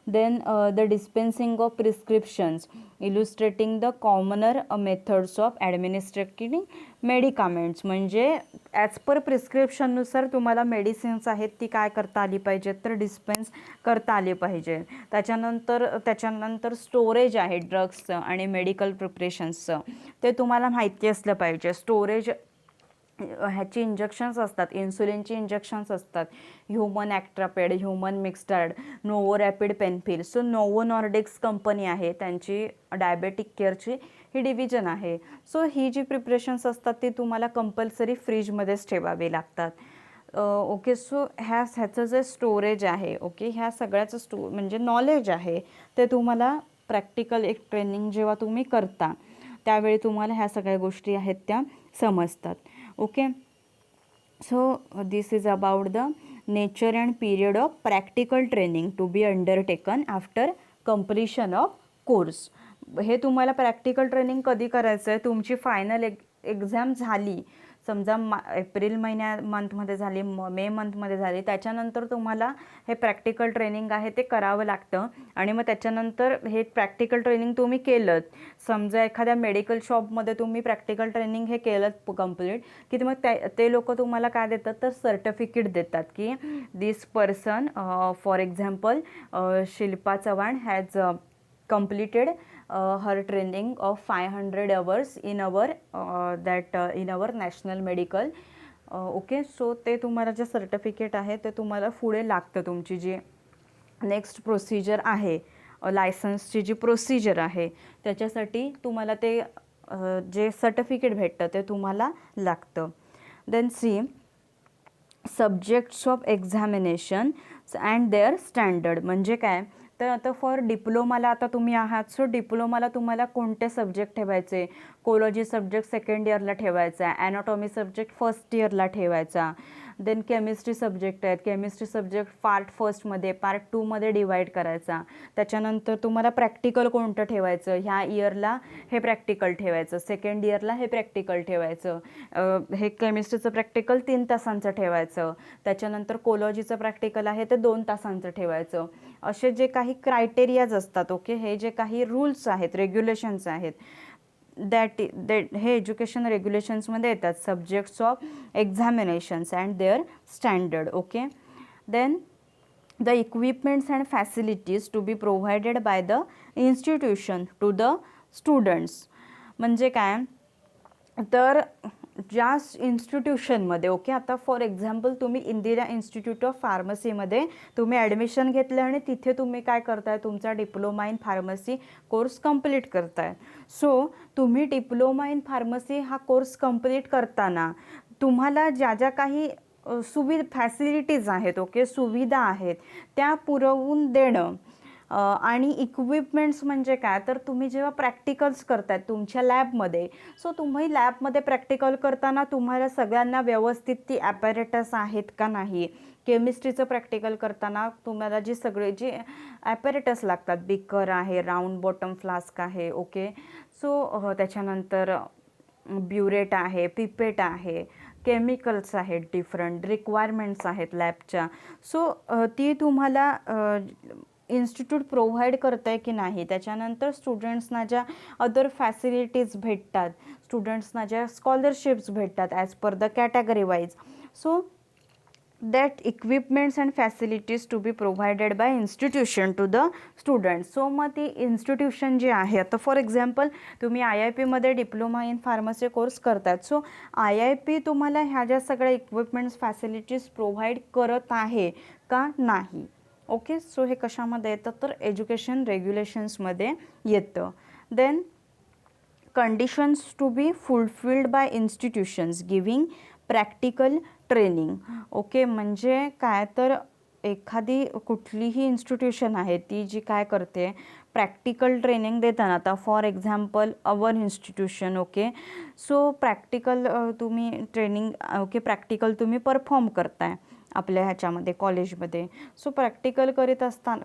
Then the dispensing of prescriptions illustrating the commoner methods of administering medicaments, म्हणजे ॲज पर प्रिस्क्रिप्शननुसार तुम्हाला मेडिसिन्स आहेत ती काय करता आली पाहिजेत, तर डिस्पेन्स करता आली पाहिजे. त्याच्यानंतर स्टोरेज आहे ड्रग्सचं आणि मेडिकल प्रिपरेशन्सचं, ते तुम्हाला माहिती असलं पाहिजे. स्टोरेज ह्याची इंजेक्शन्स असतात, इन्सुलिनची इंजेक्शन्स असतात, human Actrapid, human Mixtard, Novo Rapid Penfill. So Novo Nordisk company आहे, त्यांची डायबेटिक केअरची ही डिव्हिजन आहे. सो ही जी प्रिपरेशन्स असतात ती तुम्हाला कंपल्सरी फ्रीजमध्येच ठेवावी लागतात. ओके, सो ह्याचं जे स्टोरेज आहे, ओके, ह्या सगळ्याचं म्हणजे नॉलेज आहे ते तुम्हाला प्रॅक्टिकल एक ट्रेनिंग जेव्हा तुम्ही करता त्यावेळी तुम्हाला ह्या सगळ्या गोष्टी आहेत त्या समजतात. Okay, so this is about the nature and period of practical training to be undertaken after completion of course. हे तुम्हाला प्रॅक्टिकल ट्रेनिंग कधी करायचं आहे, तुमची फायनल एक्झाम झाली, समजा एप्रिल मंथमध्ये झाली, मे मंथमध्ये झाली, त्याच्यानंतर तुम्हाला हे प्रॅक्टिकल ट्रेनिंग आहे ते करावं लागतं. आणि मग त्याच्यानंतर हे प्रॅक्टिकल ट्रेनिंग तुम्ही केलं, समजा एखाद्या मेडिकल शॉपमध्ये तुम्ही प्रॅक्टिकल ट्रेनिंग हे केलं कंप्लीट, की मग ते लोक तुम्हाला काय देतात, तर सर्टिफिकेट देतात की this person, for example Shilpa Chavan has completed her training of 500 hours in our national medical. Okay, so ते तुम्हाला जे सर्टिफिकेट आहे ते तुम्हाला पुढे लागतं. तुमची जी नेक्स्ट प्रोसिजर आहे, लायसन्सची जी प्रोसिजर आहे त्याच्यासाठी तुम्हाला ते जे सर्टिफिकेट भेटतं ते तुम्हाला लागतं. Then see subjects of examination and their standard, म्हणजे काय, तर आता फॉर डिप्लोमाला आता तुम्ही आहात, सो डिप्लोमाला तुम्हाला कोणते सब्जेक्ट ठेवायचे, कोलॉजी सब्जेक्ट सेकंड इयरला ठेवायचा, ॲनाटॉमी सब्जेक्ट फर्स्ट इयरला ठेवायचा. देन केमिस्ट्री सब्जेक्ट आहेत, केमिस्ट्री सब्जेक्ट पार्ट फर्स्टमध्ये, पार्ट टूमध्ये डिवाईड करायचा. त्याच्यानंतर तुम्हाला प्रॅक्टिकल कोणतं ठेवायचं, ह्या इयरला हे प्रॅक्टिकल ठेवायचं, सेकंड इयरला हे प्रॅक्टिकल ठेवायचं. हे केमिस्ट्रीचं प्रॅक्टिकल 3 तासांचं ठेवायचं, त्याच्यानंतर कोलॉजीचं प्रॅक्टिकल आहे ते 2 तासांचं ठेवायचं. असे जे काही क्रायटेरियाज असतात, ओके, हे जे काही रूल्स आहेत, रेग्युलेशन्स आहेत, हे एज्युकेशन रेग्युलेशन्समध्ये येतात. Subjects of examinations and their standard. Okay, then the equipments and facilities to be provided by the institution to the students, म्हणजे काय, तर ज्या इन्स्टिट्यूशनमध्ये, ओके, आता फॉर एक्झाम्पल तुम्ही इंदिरा इन्स्टिट्यूट ऑफ फार्मसीमध्ये तुम्ही ॲडमिशन घेतलं आणि तिथे तुम्ही काय करताय, तुमचा diploma in pharmacy course complete करताय. सो तुम्ही डिप्लोमा इन फार्मसी हा कोर्स कंप्लीट करताना तुम्हाला ज्या ज्या काही फॅसिलिटीज आहेत, ओके, सुविधा आहेत त्या पुरवून देणं. आणि इक्विपमेंट्स म्हणजे काय, तर तुम्ही जेव्हा प्रॅक्टिकल्स करतायत तुमच्या लॅबमध्ये, सो तुम्ही लॅबमध्ये प्रॅक्टिकल करताना तुम्हाला सगळ्यांना व्यवस्थित ती ॲपॅरेटस आहेत का नाही. केमिस्ट्रीचं प्रॅक्टिकल करताना तुम्हाला जी ॲपॅरेटस लागतात, बिकर आहे, राऊंड बॉटम फ्लास्क आहे, ओके, सो त्याच्यानंतर ब्युरेट आहे, पिपेट आहे, केमिकल्स आहेत, डिफरंट रिक्वायरमेंट्स आहेत लॅबच्या. सो ती तुम्हाला इन्स्टिट्यूट प्रोव्हाइड करतं आहे की नाही. त्याच्यानंतर स्टुडंट्सना ज्या अदर फॅसिलिटीज भेटतात, स्टुडंट्सना ज्या स्कॉलरशिप्स भेटतात as per the category wise, so that equipments and facilities to be provided by institution to the students. So मग ती इन्स्टिट्यूशन जी आहे, आता फॉर एक्झाम्पल तुम्ही IIPमध्ये डिप्लोमा इन फार्मसी कोर्स करतात, सो IIP तुम्हाला ह्या ज्या सगळ्या इक्विपमेंट्स फॅसिलिटीज प्रोव्हाइड करत आहे का नाही. ओके. सो हे कशामध्ये येतं तर एज्युकेशन रेग्युलेशन्समध्ये येतं. Then conditions to be fulfilled by institutions giving practical training. Okay, म्हणजे काय तर एखादी कुठलीही इन्स्टिट्यूशन आहे ती जी काय करते प्रॅक्टिकल ट्रेनिंग देताना, आता for example our institution. Okay, so practical तुम्ही ट्रेनिंग, ओके, प्रॅक्टिकल तुम्ही परफॉर्म करताय आपल्या ह्याच्यामध्ये कॉलेजमध्ये. सो प्रॅक्टिकल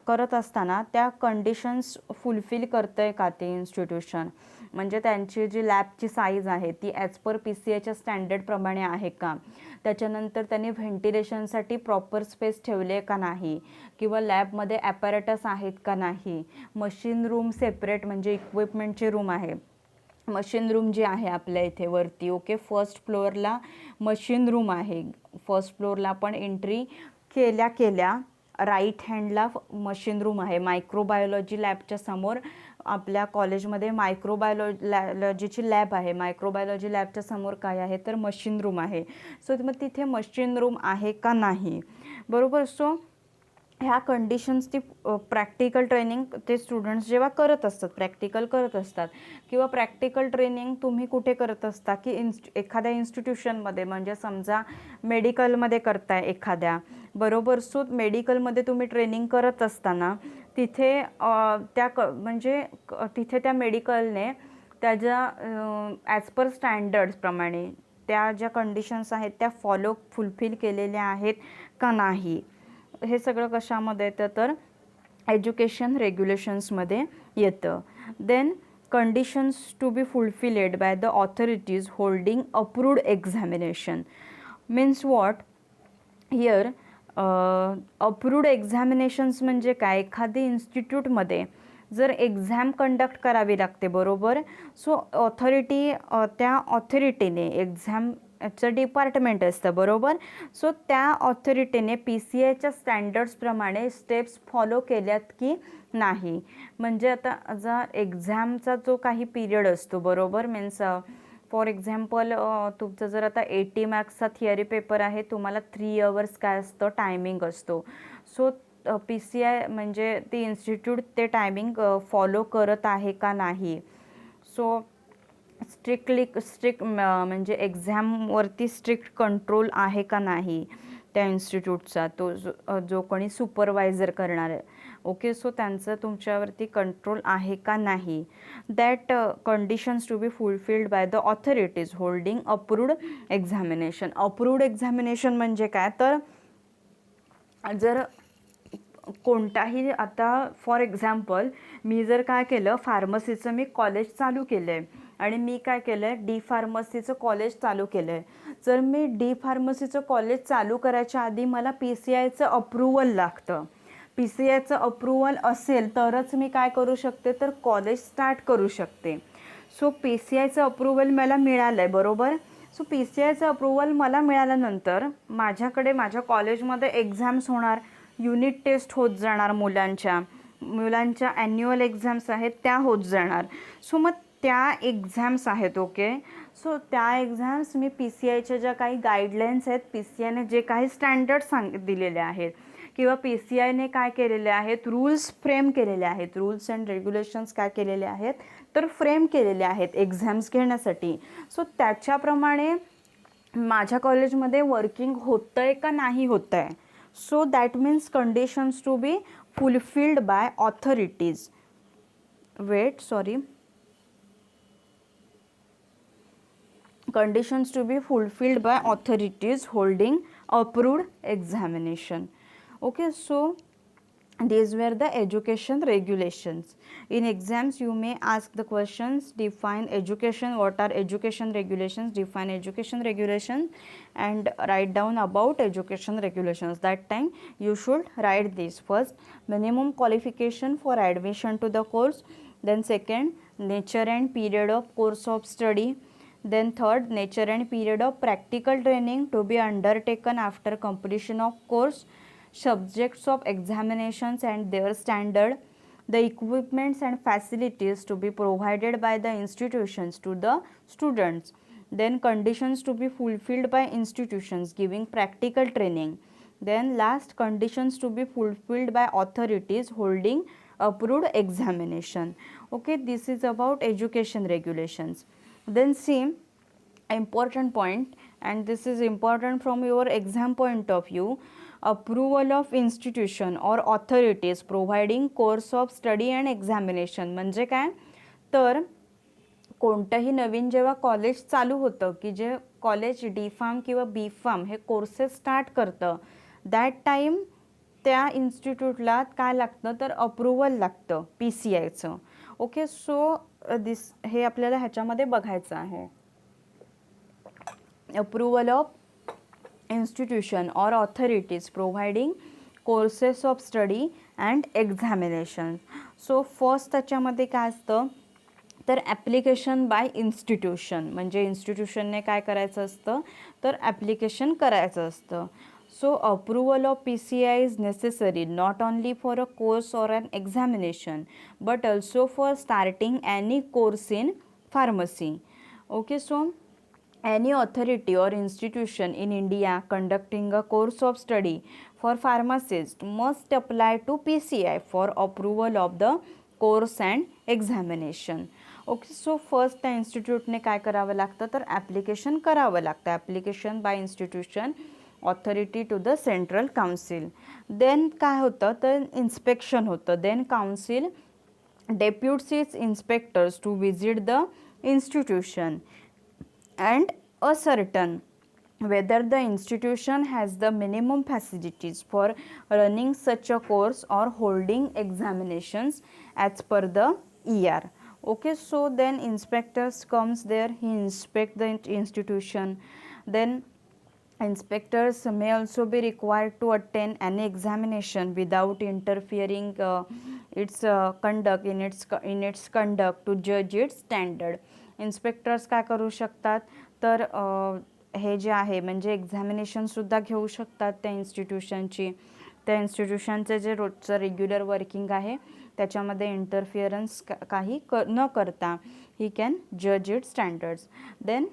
करत असताना त्या कंडिशन्स फुलफिल करतं आहे का ते इन्स्टिट्यूशन, म्हणजे त्यांची जी लॅबची साईज आहे ती ॲज पर PCIच्या स्टँडर्डप्रमाणे आहे का, त्याच्यानंतर त्यांनी व्हेंटिलेशनसाठी प्रॉपर स्पेस ठेवले आहे का नाही, किंवा लॅबमध्ये ॲपॅरेटस आहेत का नाही, मशीन रूम सेपरेट म्हणजे इक्विपमेंटचे रूम आहे, मशीन रूम जी आहे आपल्या इथे वरती. ओके, फर्स्ट फ्लोअरला मशीन रूम आहे, फर्स्ट फ्लोअरला पण एंट्री केल्या राईट हँडला मशीन रूम आहे. मायक्रोबायोलॉजी लॅबच्या समोर आपल्या कॉलेजमध्ये मायक्रोबायोलॉजीची लॅब आहे, मायक्रोबायोलॉजी लॅबच्या समोर काय आहे तर मशीन रूम आहे. सो मग तिथे मशीन रूम आहे का नाही, बरोबर. सो ह्या कंडिशन्स ती प्रॅक्टिकल ट्रेनिंग ते स्टुडंट्स जेव्हा करत असतात, प्रॅक्टिकल करत असतात, किंवा प्रॅक्टिकल ट्रेनिंग तुम्ही कुठे करत असता की एखाद्या इन्स्टिट्यूशनमध्ये, म्हणजे समजा मेडिकलमध्ये करताय एखाद्या, बरोबर. सो मेडिकलमध्ये तुम्ही ट्रेनिंग करत असताना तिथे म्हणजे तिथे त्या मेडिकलने त्याच्या ॲज पर स्टँडर्ड्सप्रमाणे त्या ज्या कंडिशन्स आहेत त्या फुलफिल केलेल्या आहेत का नाही, हे सगळं कशामध्ये येतं तर एज्युकेशन रेग्युलेशन्समध्ये येतं. Then conditions to be fulfilled by the authorities holding approved examination means what here. Approved examinations म्हणजे काय, एखादी इन्स्टिट्यूटमध्ये जर एक्झाम कंडक्ट करावी लागते, बरोबर. सो ऑथॉरिटी, त्या ऑथॉरिटीने एक्झामचं डिपार्टमेंट असतं, बरोबर. सो त्या ऑथॉरिटीने PCIच्या स्टँडर्ड्सप्रमाणे स्टेप्स फॉलो केल्यात की नाही, म्हणजे आता एक्झामचा जो काही पिरियड असतो, बरोबर, मीन्स फॉर एक्झाम्पल तुमचं जर आता 80 मार्क्सचा थिअरी पेपर आहे, तुम्हाला 3 अवर्स काय असतं टायमिंग असतो. सो PCI म्हणजे ती इन्स्टिट्यूट ते टायमिंग फॉलो करत आहे का नाही. सो स्ट्रिक्ट म्हणजे एक्झामवरती स्ट्रिक्ट कंट्रोल आहे का नाही त्या इन्स्टिट्यूटचा, तो जो कोणी सुपरवायझर करणार आहे. ओके, सो त्यांचं तुमच्यावरती कंट्रोल आहे का नाही. That conditions to be fulfilled by the authorities holding approved examination. Approved examination म्हणजे काय तर जर कोणताही, आता फॉर एक्झाम्पल मी जर काय केलं, फार्मसीचं मी कॉलेज चालू केलं आहे आणि मी काय केलं आहे D फार्मसीचं कॉलेज चालू केलं आहे. जर मी D फार्मसीचं कॉलेज चालू करायच्या आधी मला PCIचं अप्रूव्हल लागतं. PCIचं अप्रूव्हल असेल तरच मी काय करू शकते तर कॉलेज स्टार्ट करू शकते. सो PCIचं अप्रूव्हल मला मिळालं आहे, बरोबर. सो PCIचं अप्रूव्हल मला मिळाल्यानंतर माझ्याकडे माझ्या कॉलेजमध्ये एक्झाम्स होणार, युनिट टेस्ट होत जाणार, मुलांच्या ॲन्युअल एक्झाम्स आहेत त्या होत जाणार. सो मग त्या एक्झाम्स आहेत, ओके. सो त्या एक्झाम्स मी PCIच्या ज्या काही गाईडलाईन्स आहेत, PCIने जे काही स्टँडर्ड दिलेले आहेत, किंवा PCIने काय केलेले आहेत, रूल्स फ्रेम केलेले आहेत, रूल्स अँड रेग्युलेशन्स काय केलेले आहेत तर फ्रेम केलेले आहेत एक्झाम्स घेण्यासाठी. सो त्याच्याप्रमाणे माझ्या कॉलेजमध्ये वर्किंग होतं आहे का नाही होतं आहे. So that means conditions to be fulfilled by authorities. Conditions to be fulfilled by authorities holding approved examination. Okay, so these were the education regulations. In exams you may ask the questions, define education, what are education regulations, define education regulations and write down about education regulations. That time you should write this. First, minimum qualification for admission to the course. Then second, nature and period of course of study. Then third, nature and period of practical training to be undertaken after completion of course, subjects of examinations and their standard, the equipments and facilities to be provided by the institutions to the students. Then conditions to be fulfilled by institutions giving practical training. Then last, conditions to be fulfilled by authorities holding approved examination. Okay, this is about education regulations. Then see, important point, and this is important from your exam point of view, approval of institution or authorities providing course of study and examination. म्हणजे काय, तर कोणतंही नवीन जेव्हा कॉलेज चालू होतं, की जे कॉलेज डी फार्म किंवा बी फार्म हे कोर्सेस स्टार्ट करतं, दॅट टाईम त्या इन्स्टिट्यूटला काय लागतं, तर अप्रुव्हल लागतं पी सी आयचं. ओके, सो दिस हे आपल्याला ह्याच्यामध्ये बघायचं आहे. Approval of institution or authorities providing courses of study and examination. So first त्याच्यामध्ये काय असतं, तर ॲप्लिकेशन बाय इन्स्टिट्यूशन, म्हणजे इन्स्टिट्यूशनने काय करायचं असतं, तर ॲप्लिकेशन करायचं असतं. So approval of P C I is necessary not only for a course or an examination but also for starting any course in pharmacy. Okay, so any authority or institution in India conducting a course of study for pharmacists must apply to PCI for approval of the course and examination. Okay, so first त्या इन्स्टिट्यूटने काय करावं लागतं, तर ॲप्लिकेशन करावं लागतं. Application by institution authority to the central council. Then काय होतं, तर इन्स्पेक्शन होतं. Then council deputes its inspectors to visit the institution and ascertain whether the institution has the minimum facilities for running such a course or holding examinations as per the ER. Okay, so then inspectors comes there, he inspect the institution. Then inspectors may also be required to attend an examination without interfering its conduct in its conduct to judge its standard. Inspectors काय करू शकतात, तर हे जे आहे म्हणजे एक्झामिनेशनसुद्धा घेऊ शकतात त्या इन्स्टिट्यूशनची. त्या इन्स्टिट्यूशनचे जे रोजचं रेग्युलर वर्किंग आहे त्याच्यामध्ये इंटरफिअरन्स काही न करता ही कॅन जज it standards. Then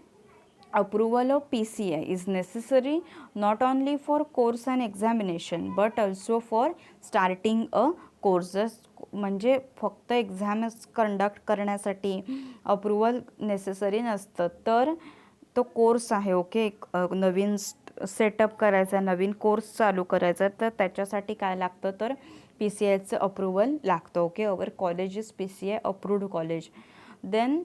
approval of PCI is necessary not only for course and examination but also for starting a courses. म्हणजे फक्त एक्झाम्स कंडक्ट करण्यासाठी अप्रुव्हल नेसेसरी नसतं, तर तो कोर्स आहे, ओके, एक नवीन सेटअप करायचा, नवीन कोर्स चालू करायचा, तर त्याच्यासाठी काय लागतं, तर पी सी आयचं अप्रुव्हल लागतं. Okay, our college is P C I approved college. Then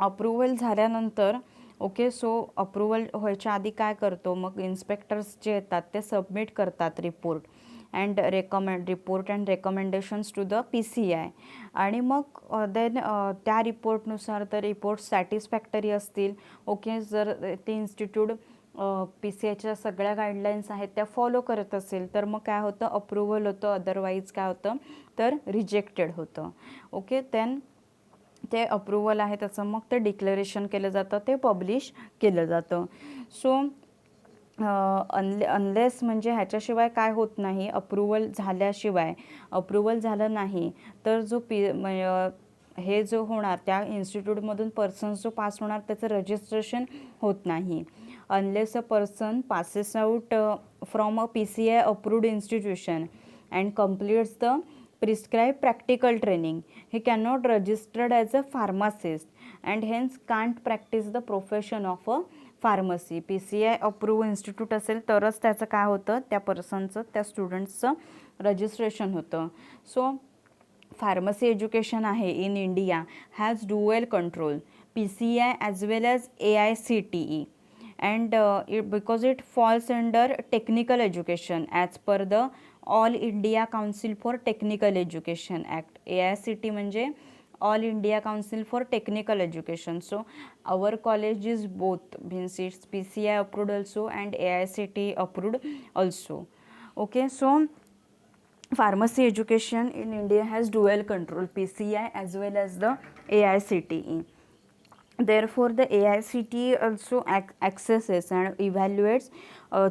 approval झाल्यानंतर, ओके, सो अप्रुव्हल व्हायच्या आधी काय करतो, मग इन्स्पेक्टर्स जे येतात ते सबमिट करतात report and recommendations to the P C I. आणि मग देन त्या रिपोर्टनुसार तर रिपोर्ट सॅटिस्फॅक्टरी असतील, ओके, जर ते इन्स्टिट्यूट पी सी आयच्या सगळ्या गाईडलाईन्स आहेत त्या फॉलो करत असेल तर मग काय होतं, अप्रुव्हल होतं. अदरवाईज काय होतं, तर रिजेक्टेड होतं. ओके, देन ते अप्रुव्हल आहे त्याचं मग ते डिक्लेरेशन केलं जातं, ते पब्लिश केलं जातं. सो अनलेस म्हणजे ह्याच्याशिवाय काय होत नाही, अप्रुव्हल झाल्याशिवाय, अप्रुव्हल झालं नाही तर जो हे जो होणार त्या इन्स्टिट्यूटमधून पर्सन जो पास होणार त्याचं रजिस्ट्रेशन होत नाही. Unless a person passes out from a P C I approved institution and completes the prescribed practical training, he cannot registered as a pharmacist and hence can't practice the profession of a pharmacy. P C I approve institute असेल तरच त्याचं काय होतं, त्या पर्सनचं, त्या स्टुडंट्सचं रजिस्ट्रेशन होतं. सो फार्मसी एज्युकेशन आहे in India has dual control, P C I as well as AICTE, and because it falls under technical education as per the All India Council for Technical Education Act. AICTE म्हणजे All India Council for Technical Education. So our college is both, means it's PCI approved also and AICTE approved also. Okay, so pharmacy education in India has dual control, PCI as well as the AICTE. Therefore, the AICTE also accesses and evaluates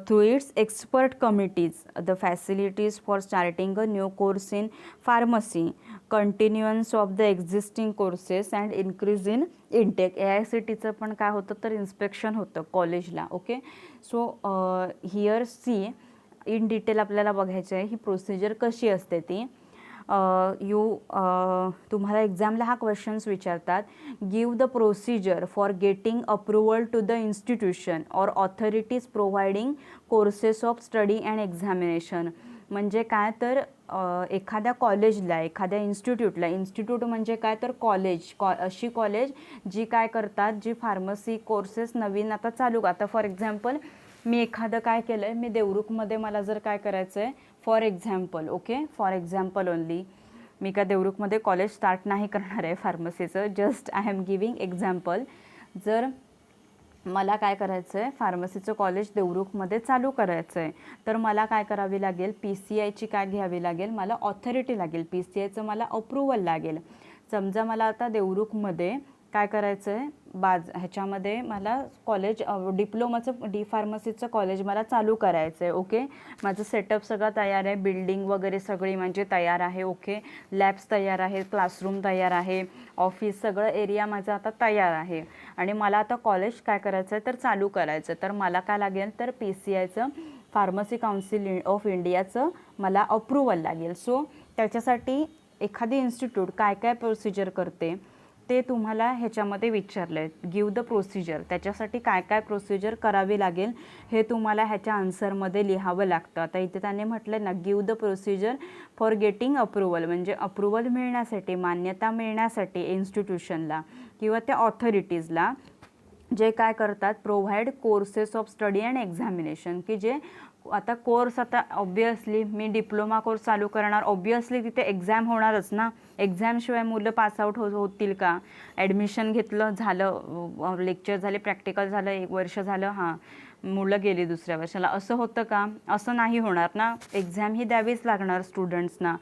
through its expert committees the facilities for starting a new course in pharmacy, continuance of the existing courses and increase in intake. AICTEचं पण काय होतं, तर इन्स्पेक्शन होतं कॉलेजला. Okay, so here see in detail आपल्याला बघायचं आहे ही प्रोसिजर कशी असते ती. तुम्हाला एक्झामला हा क्वेश्चन्स विचारतात, give the procedure for getting approval to the institution or authorities providing courses of study and examination. म्हणजे काय तर एखाद्या कॉलेजला, एखाद्या इन्स्टिट्यूटला, इन्स्टिट्यूट म्हणजे काय तर कॉलेज, अशी कॉलेज जी काय करतात, जी फार्मसी कोर्सेस नवीन आता चालू, आता फॉर एक्झाम्पल मी एखादं काय केलं आहे, मी देवरुखमध्ये मला जर काय करायचं आहे, for example, okay, for example only, मी काय देवरुखमध्ये कॉलेज स्टार्ट नाही करणार आहे फार्मसीचं, just I am giving example. जर मला काय करायचं आहे, फार्मसीचं कॉलेज देवरुखमध्ये चालू करायचं आहे, तर मला काय करावी लागेल, PCIची काय घ्यावी लागेल, मला ऑथॉरिटी लागेल, PCIचं मला अप्रुव्हल लागेल. समजा मला आता देवरुखमध्ये काय करायचं आहे, ह्याच्यामध्ये मला कॉलेज डिप्लोमाचं फार्मसीचं कॉलेज मला चालू करायचं आहे. ओके, माझं सेटअप सगळं तयार आहे, बिल्डिंग वगैरे सगळी म्हणजे तयार आहे. ओके, लॅब्स तयार आहे, क्लासरूम तयार आहे, ऑफिस सगळं एरिया माझा आता तयार आहे आणि मला आता कॉलेज काय करायचं आहे तर चालू करायचं. तर मला काय लागेल तर PCIचं, फार्मसी काउन्सिल ऑफ इंडियाचं मला अप्रुव्हल लागेल. सो त्याच्यासाठी एखादी इन्स्टिट्यूट काय काय प्रोसिजर करते ते तुम्हाला ह्याच्यामध्ये विचारलं आहे, गिव द प्रोसिजर, त्याच्यासाठी काय काय प्रोसिजर करावी लागेल हे तुम्हाला ह्याच्या आन्सरमध्ये लिहावं लागतं. आता इथे त्याने म्हटलं ना, give the procedure for getting approval, म्हणजे अप्रुव्हल मिळण्यासाठी, मान्यता मिळण्यासाठी इन्स्टिट्यूशनला किंवा त्या ऑथॉरिटीजला जे काय करतात, provide courses of study and examination, की जे आता कोर्स, आता ऑब्वियसली मी डिप्लोमा कोर्स चालू करणार, ऑब्वियसली तिथे एक्झाम होणारच ना, एक्झामशिवाय मुलं पासआउट होतील का? ॲडमिशन घेतलं, झालं, लेक्चर झाले, प्रॅक्टिकल झालं, 1 वर्ष झालं, हां मुलं गेली दुसऱ्या वर्षाला, असं होतं का? असं नाही होणार ना, एक्झाम ही द्यावीच लागणार स्टुडंट्सना.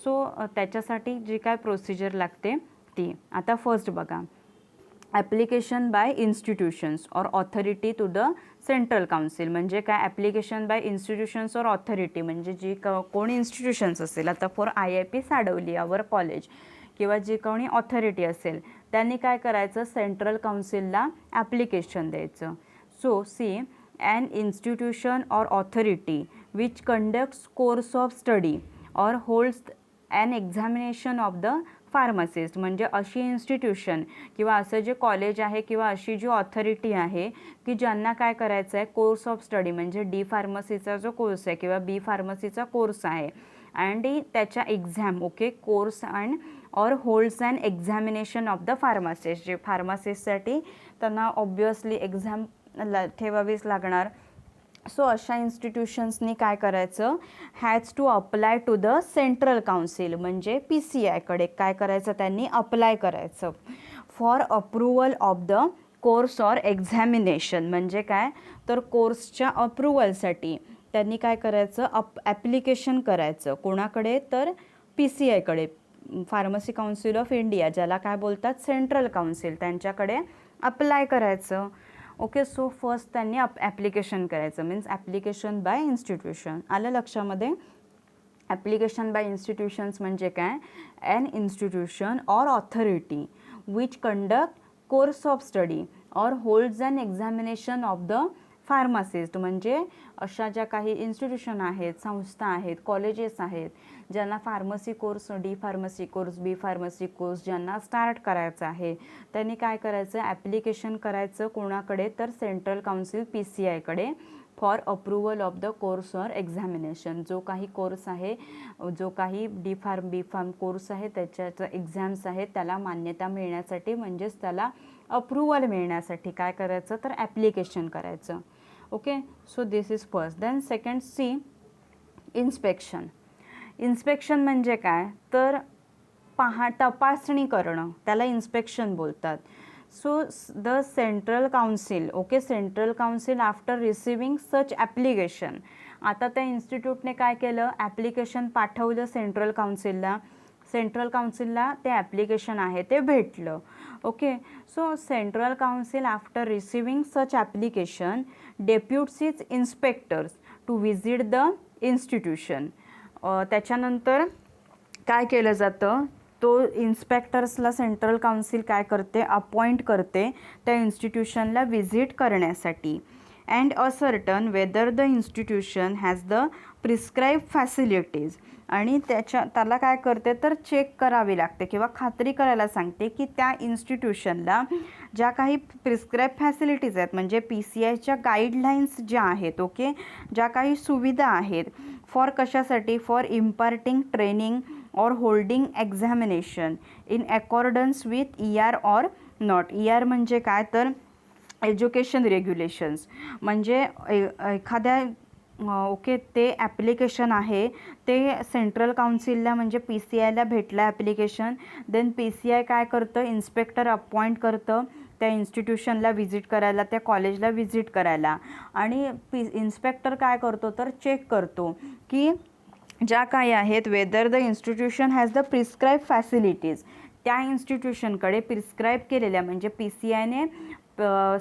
सो त्याच्यासाठी जी काय प्रोसिजर लागते ती. आता फर्स्ट बघा, application by institutions or authority to the central council. म्हणजे काय, application by institutions or authority म्हणजे जी कोणी इन्स्टिट्यूशन्स असेल, आता for IIP Sadavali our college, किंवा जी कोणी ऑथॉरिटी असेल त्यांनी काय करायचं, सेंट्रल काउन्सिलला ॲप्लिकेशन द्यायचं. So see, an institution or authority which conducts course of study or holds an examination of the pharmacist. म्हणजे अशी इन्स्टिट्यूशन किंवा असं जे कॉलेज आहे किंवा अशी जी ऑथॉरिटी आहे की ज्यांना काय करायचं आहे, कोर्स ऑफ स्टडी म्हणजे D फार्मसीचा जो कोर्स आहे किंवा B फार्मसीचा कोर्स आहे अँड त्याच्या exam, okay, course and or holds and examination of the pharmacist. जे फार्मासिस्टसाठी त्यांना ऑब्वियसली एक्झाम ठेवावीच लागणार. सो अशा इन्स्टिट्यूशन्सनी काय करायचं, has to apply to the central council म्हणजे PCIकडे काय करायचं, त्यांनी अप्लाय करायचं for approval of the course or examination. म्हणजे काय तर कोर्सच्या अप्रुव्हलसाठी त्यांनी काय करायचं, ॲप्लिकेशन करायचं. कोणाकडे तर PCIकडे, फार्मसी काउन्सिल ऑफ इंडिया, ज्याला काय बोलतात सेंट्रल काउन्सिल, त्यांच्याकडे अप्लाय करायचं. ओके, सो फर्स्ट त्यांनी ॲप्लिकेशन करायचं, मीन्स ॲप्लिकेशन बाय इन्स्टिट्यूशन. आलं लक्षामध्ये? ॲप्लिकेशन बाय इन्स्टिट्यूशन्स म्हणजे काय, an institution or authority which conduct course of study or holds an examination of the pharmacist. म्हणजे अशा ज्या काही इन्स्टिट्यूशन आहेत, संस्था आहेत, कॉलेजेस आहेत ज्यांना pharmacy course, D pharmacy course, B pharmacy course ज्यांना स्टार्ट करायचं आहे, त्यांनी काय करायचं, ॲप्लिकेशन करायचं कोणाकडे तर सेंट्रल काउन्सिल PCIकडे for approval of the course or examination. जो काही कोर्स आहे, जो काही D pharm B pharm course आहे त्याच्या एक्झाम्स आहेत त्याला मान्यता मिळण्यासाठी, म्हणजेच त्याला अप्रुव्हल मिळण्यासाठी काय करायचं तर ॲप्लिकेशन करायचं. Okay, so this is first. Then second, see, inspection. Inspection म्हणजे काय तर तपासणी करणं, त्याला इन्स्पेक्शन बोलतात. So the central council, okay, central council after receiving such application. आता त्या इन्स्टिट्यूटने काय केलं, ॲप्लिकेशन पाठवलं सेंट्रल काउन्सिलला, सेंट्रल काउन्सिलला ते ॲप्लिकेशन आहे ते भेटलं. Okay, so central council after receiving such application deputes its inspectors to visit the institution. त्याच्यानंतर काय केलं जातं, तो इन्स्पेक्टर्सला सेंट्रल काउन्सिल काय करते, अपॉइंट करते त्या इन्स्टिट्यूशनला व्हिजिट करण्यासाठी. And ascertain weather the institution has the prescribe facilities. आणि त्याला काय करते तर चेक करावी लागते किंवा खात्री करायला सांगते की त्या इन्स्टिट्यूशनला ज्या काही प्रिस्क्राईब फॅसिलिटीज आहेत म्हणजे PCIच्या गाईडलाईन्स ज्या आहेत, ओके, ज्या काही सुविधा आहेत फॉर कशासाठी, फॉर इम्पार्टिंग ट्रेनिंग और holding examination in accordance with ER or not. ER म्हणजे काय तर एज्युकेशन रेग्युलेशन्स, म्हणजे एखाद्या ओके ते ॲप्लिकेशन आहे ते सेंट्रल काउन्सिलला म्हणजे PCIला भेटलं ॲप्लिकेशन. देन PCI काय करतं, इन्स्पेक्टर अपॉइंट करतं त्या इन्स्टिट्यूशनला व्हिजिट करायला, त्या कॉलेजला व्हिजिट करायला. आणि इन्स्पेक्टर काय करतो तर चेक करतो की ज्या काही आहेत weather the institution has the prescribe facilities, त्या इन्स्टिट्यूशनकडे प्रिस्क्राईब केलेल्या म्हणजे PCIने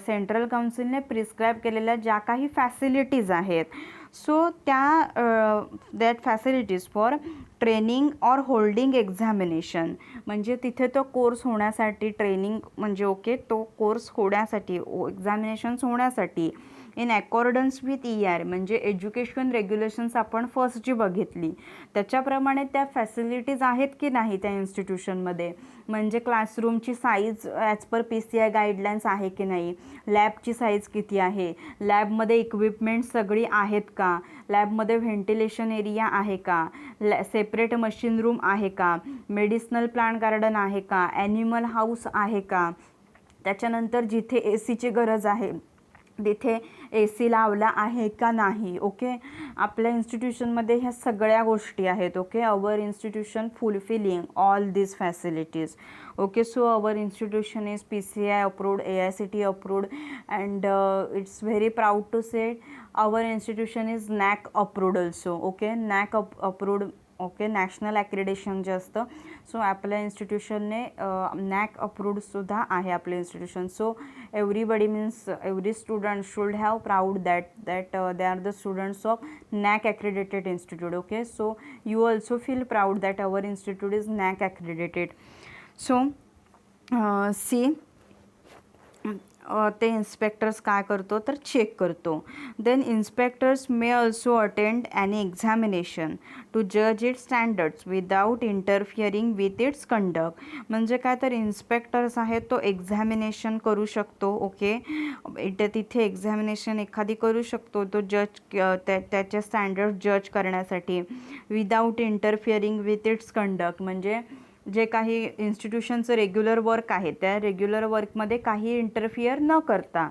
सेंट्रल काउन्सिलने प्रिस्क्राईब केलेल्या ज्या काही फॅसिलिटीज आहेत, सो त्या that facilities for training or holding examination, म्हणजे तिथे तो कोर्स होण्यासाठी ट्रेनिंग म्हणजे ओके तो कोर्स होण्यासाठी एक्झामिनेशन्स होण्यासाठी इन अकॉर्डन्स विथ ER म्हणजे एज्युकेशन रेग्युलेशन्स आपण फर्स्ट जी बघितली त्याच्याप्रमाणे त्या फॅसिलिटीज आहेत की नाही त्या इन्स्टिट्यूशनमध्ये, म्हणजे क्लासरूमची size as per PCI guidelines आहे की नाही, लॅबची साईज किती आहे, लॅबमध्ये इक्विपमेंट सगळी आहेत का, लॅबमध्ये व्हेंटिलेशन एरिया आहे का, सेपरेट मशीन रूम आहे का, मेडिसिनल प्लांट गार्डन आहे का, ॲनिमल हाऊस आहे का, त्याच्यानंतर जिथे AC ची गरज आहे तिथे AC लावला आहे का नाही. ओके, आपल्या इन्स्टिट्यूशनमध्ये ह्या सगळ्या गोष्टी आहेत. Okay, our institution fulfilling all this facilities. Okay, so our institution is PCI approved, AICTE approved and it's very proud to say our institution is NAC approved also. Okay, NAC approved, okay, national accreditation जे असतं, सो आपल्या इन्स्टिट्यूशनने NAC अप्रूव्डसुद्धा आहे आपलं इन्स्टिट्यूशन. So everybody means every student should have proud that they are the students of NAC accredited institute. Okay, so you also feel proud that our institute is NAC accredited. So see ते इन्स्पेक्टर्स काय करतो तर चेक करतो. Then inspectors may also attend any examination to जज its standards without interfering with its conduct. म्हणजे काय तर इन्स्पेक्टर्स आहेत तो एक्झामिनेशन करू शकतो. ओके, तिथे एक्झामिनेशन एखादी करू शकतो तो जज त्याचे स्टँडर्ड जज करण्यासाठी without interfering with its conduct, म्हणजे जे काही इन्स्टिट्यूशनचं रेग्युलर वर्क आहे त्या रेग्युलर वर्कमध्ये काही इंटरफिअर न करता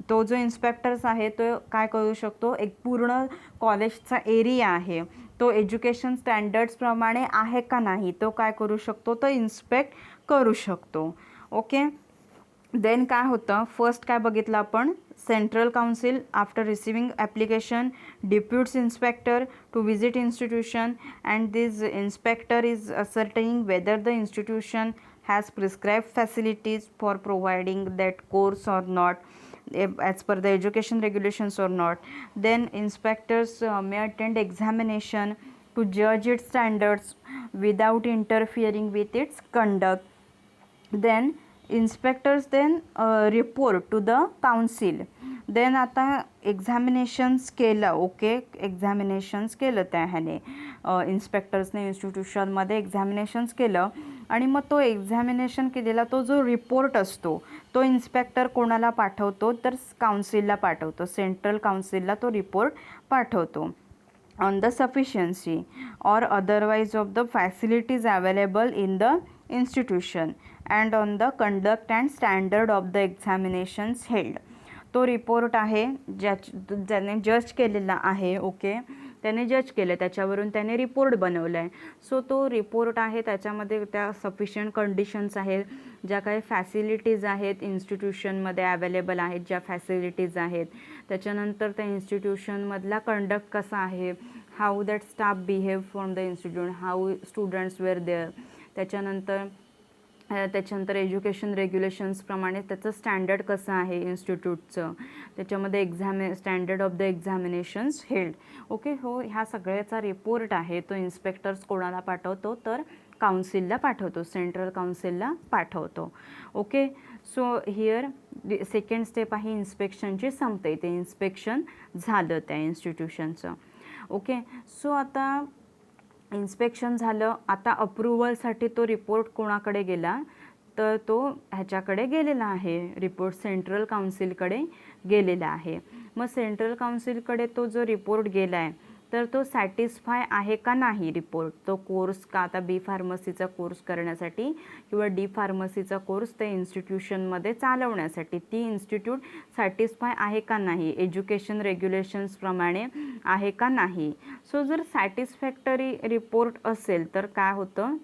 तो जो इन्स्पेक्टर्स आहे तो काय करू शकतो, एक पूर्ण कॉलेजचा एरिया आहे तो एज्युकेशन स्टँडर्ड्सप्रमाणे आहे का नाही तो काय करू शकतो तो इन्स्पेक्ट करू शकतो. ओके, देन काय होतं, फर्स्ट काय बघितलं आपण, central council after receiving application deputes inspector to visit institution and this inspector is ascertaining whether the institution has prescribe facilities for providing that course or not as per the education regulations or not. Then inspectors may attend examination to judge its standards without interfering with its conduct. Then inspectors then report to the council. Then आता एक्झामिनेशन्स केलं. ओके, एक्झामिनेशन्स केलं त्या ह्याने इन्स्पेक्टर्सने इन्स्टिट्यूशनमध्ये एक्झामिनेशन्स केलं आणि मग तो एक्झामिनेशन केलेला तो जो रिपोर्ट असतो तो इन्स्पेक्टर कोणाला पाठवतो तर काउन्सिलला पाठवतो, सेंट्रल काउन्सिलला तो रिपोर्ट पाठवतो ऑन द सफिशियन्सी और otherwise of the facilities available in the institution and on the conduct and standard of the examinations held. तो रिपोर्ट आहे ज्याने जज केलेला आहे. ओके, त्याने जज केलं त्याच्यावरून त्याने रिपोर्ट बनवला आहे. सो तो रिपोर्ट आहे त्याच्यामध्ये त्या सफिशियंट कंडिशन्स आहेत, ज्या काही फॅसिलिटीज आहेत इन्स्टिट्यूशनमध्ये अवेलेबल आहेत, ज्या फॅसिलिटीज आहेत, त्याच्यानंतर त्या इन्स्टिट्यूशनमधला कंडक्ट कसा आहे, how that staff behave from the institute, how students were there, त्याच्यानंतर एज्युकेशन रेग्युलेशन्सप्रमाणे त्याचं स्टँडर्ड कसं आहे इन्स्टिट्यूटचं, त्याच्यामध्ये standard of the examinations held. Okay, हो, ह्या सगळ्याचा रिपोर्ट आहे तो इन्स्पेक्टर्स कोणाला पाठवतो तर काउन्सिलला पाठवतो, सेंट्रल काउन्सिलला पाठवतो. Okay, so here second step आहे इन्स्पेक्शनची संपते, ते इन्स्पेक्शन झालं त्या इन्स्टिट्यूशनचं. ओके, सो आता इन्स्पेक्शन झालं. आता अप्रुव्हलसाठी तो रिपोर्ट कोणाकडे गेला, तर तो ह्याच्याकडे गेलेला आहे, रिपोर्ट सेंट्रल काउन्सिलकडे गेलेला आहे. मग सेंट्रल काउन्सिलकडे तो जो रिपोर्ट गेला आहे तर तो सॅटिस्फाय आहे का नाही रिपोर्ट, तो कोर्स का आता बी फार्मसीचा कोर्स करण्यासाठी किंवा डी फार्मसीचा कोर्स ते इन्स्टिट्यूशनमध्ये चालवण्यासाठी ती इन्स्टिट्यूट सॅटिस्फाय आहे का नाही, एज्युकेशन रेग्युलेशन्सप्रमाणे आहे का नाही. सो जर सॅटिस्फॅक्टरी रिपोर्ट असेल तर काय होतं,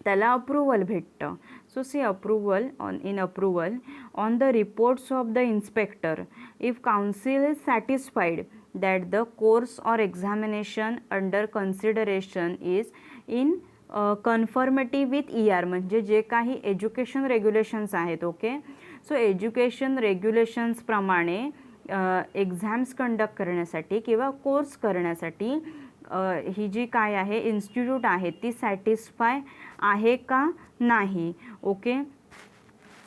त्याला अप्रुव्हल भेटतं. So see approval in approval on the reports of the inspector if council is satisfied that the course or examination under consideration is in conformity with ER, म्हणजे जे काही एज्युकेशन रेग्युलेशन्स आहेत. ओके, सो एज्युकेशन रेग्युलेशन्स प्रमाणे एक्झाम्स कंडक्ट करण्यासाठी किंवा कोर्स करण्यासाठी ही जी काय आहे इन्स्टिट्यूट आहे ती सॅटिस्फाय आहे का नाही. Okay,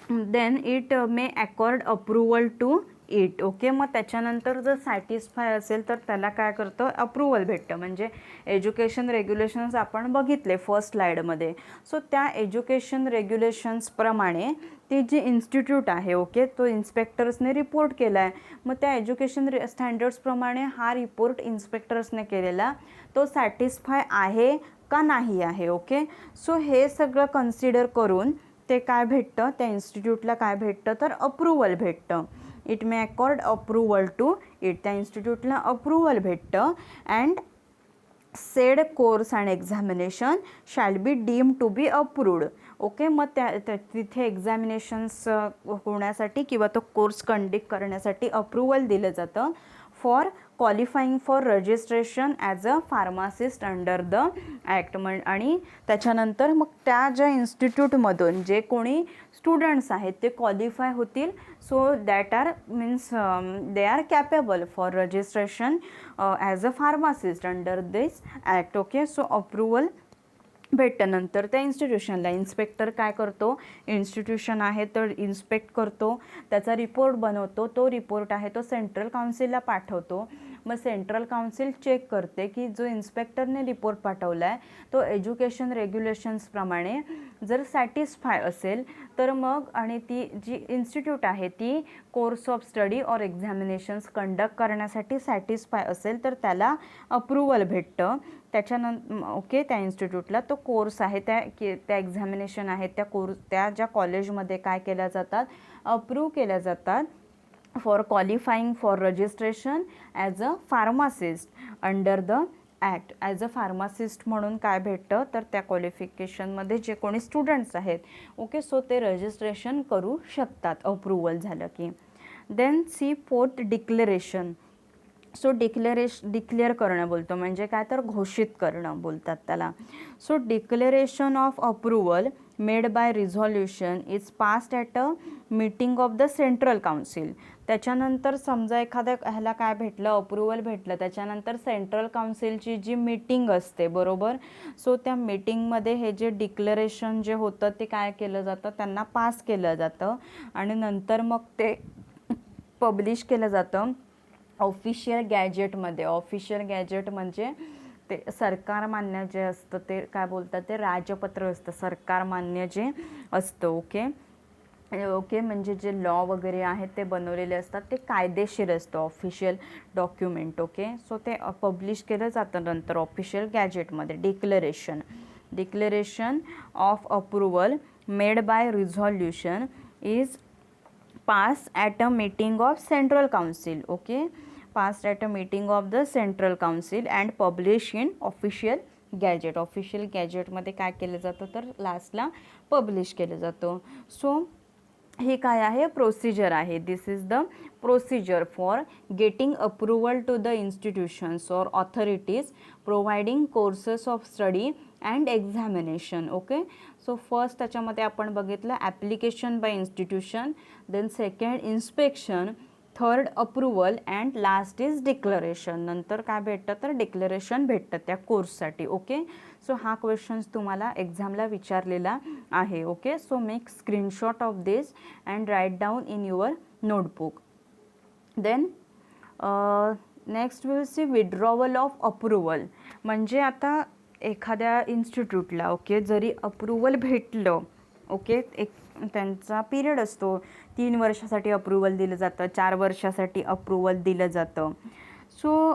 then it may accord approval to it. Okay, मग त्याच्यानंतर जर सॅटिस्फाय असेल तर त्याला काय करतं, अप्रुव्हल भेटतं. म्हणजे एज्युकेशन रेग्युलेशन्स आपण बघितले फर्स्ट स्लाईडमध्ये. सो त्या एज्युकेशन रेग्युलेशन्सप्रमाणे ती जी इन्स्टिट्यूट आहे, ओके, तो इन्स्पेक्टर्सने रिपोर्ट केला आहे. मग त्या एज्युकेशन स्टँडर्ड्सप्रमाणे हा रिपोर्ट इन्स्पेक्टर्सने केलेला तो सॅटिस्फाय आहे का नाही आहे. ओके, सो हे सगळं कन्सिडर करून ते काय भेटतं, त्या इन्स्टिट्यूटला काय भेटतं तर अप्रुव्हल भेटतं. It may accord approval to it, त्या इन्स्टिट्यूटला अप्रुव्हल भेटतं. And said course and examination shall be deem to be approved. Okay, मग तिथे एक्झामिनेशन्स होण्यासाठी किंवा तो कोर्स कंडक्ट करण्यासाठी अप्रुव्हल दिलं जातं for qualifying for registration as a pharmacist under the act. आणि त्याच्यानंतर मग त्या ज्या इन्स्टिट्यूटमधून जे कोणी स्टुडंट्स आहेत ते क्वालिफाय होतील. So that are means they are capable for registration as a pharmacist under this act. Okay, so approval भेटतं. नंतर त्या इन्स्टिट्यूशनला इन्स्पेक्टर काय करतो, इन्स्टिट्यूशन आहे तर इन्स्पेक्ट करतो, त्याचा रिपोर्ट बनवतो. तो रिपोर्ट आहे तो सेंट्रल काउन्सिलला पाठवतो. मग सेंट्रल काउन्सिल चेक करते की जो इन्स्पेक्टरने रिपोर्ट पाठवला आहे तो एज्युकेशन रेग्युलेशन्सप्रमाणे जर सॅटिस्फाय असेल तर मग आणि ती जी इन्स्टिट्यूट आहे ती कोर्स ऑफ स्टडी और एक्झामिनेशन्स कंडक्ट करण्यासाठी सॅटिस्फाय असेल तर त्याला अप्रुव्हल भेटतं. त्याच्यानंतर ओके, त्या इन्स्टिट्यूटला तो कोर्स आहे त्या एक्झामिनेशन आहेत त्या ज्या कॉलेजमध्ये काय केल्या जातात, अप्रूव्ह केल्या जातात for qualifying for registration as a pharmacist under the act. As a pharmacist म्हणून काय भेटतं तर त्या क्वालिफिकेशनमध्ये जे कोणी स्टुडंट्स आहेत, ओके, सो ते रजिस्ट्रेशन करू शकतात अप्रुव्हल झालं की. Then see fourth declaration. So declare करणं बोलतो, म्हणजे काय तर घोषित करणं बोलतात त्याला. So declaration of approval made by resolution is passed at a meeting of the central council. त्याच्यानंतर समजा एखाद्या ह्याला काय भेटलं, अप्रुव्हल भेटलं, त्याच्यानंतर सेंट्रल काउन्सिलची जी मीटिंग असते बरोबर, सो त्या मीटिंगमध्ये हे जे डिक्लेरेशन जे होतं ते काय केलं जातं, त्यांना पास केलं जातं आणि नंतर मग ते पब्लिश केलं जातं ऑफिशियल गॅजेटमध्ये. ऑफिशियल गॅजेट म्हणजे ते सरकार मान्य जे असतं ते काय बोलतात, ते राजपत्र असतं, सरकार मान्य जे असतं. ओके ओके, म्हणजे जे लॉ वगैरे आहेत ते बनवलेले असतात ते कायदेशीर असतं, ऑफिशियल डॉक्युमेंट. ओके, सो ते पब्लिश केलं जातं नंतर ऑफिशियल गॅजेटमध्ये. Declaration of approval made by resolution is passed at a meeting of central council. Okay, passed at a meeting of the central council and published in official gazette. ऑफिशियल गॅजेटमध्ये काय केलं जातं तर लास्टला पब्लिश केलं जातं. सो हे काय आहे, प्रोसिजर आहे. This is the procedure for getting approval to the institutions or authorities providing courses of study and examination. Okay, so first त्याच्यामध्ये आपण बघितलं application by institution, then second inspection, third approval and last is declaration. नंतर काय भेटतं तर डिक्लरेशन भेटतं त्या कोर्ससाठी. ओके, सो हा क्वेश्चन्स तुम्हाला एक्झामला विचारलेला आहे. Okay, so make screenshot of this and write down in your notebook. Then next will see withdrawal of approval. म्हणजे आता एखाद्या इन्स्टिट्यूटला ओके जरी अप्रुव्हल भेटलं, ओके एक त्यांचा पिरियड असतो, 3 वर्षासाठी अप्रुव्हल दिलं जातं, 4 वर्षासाठी अप्रुव्हल दिलं जातं. सो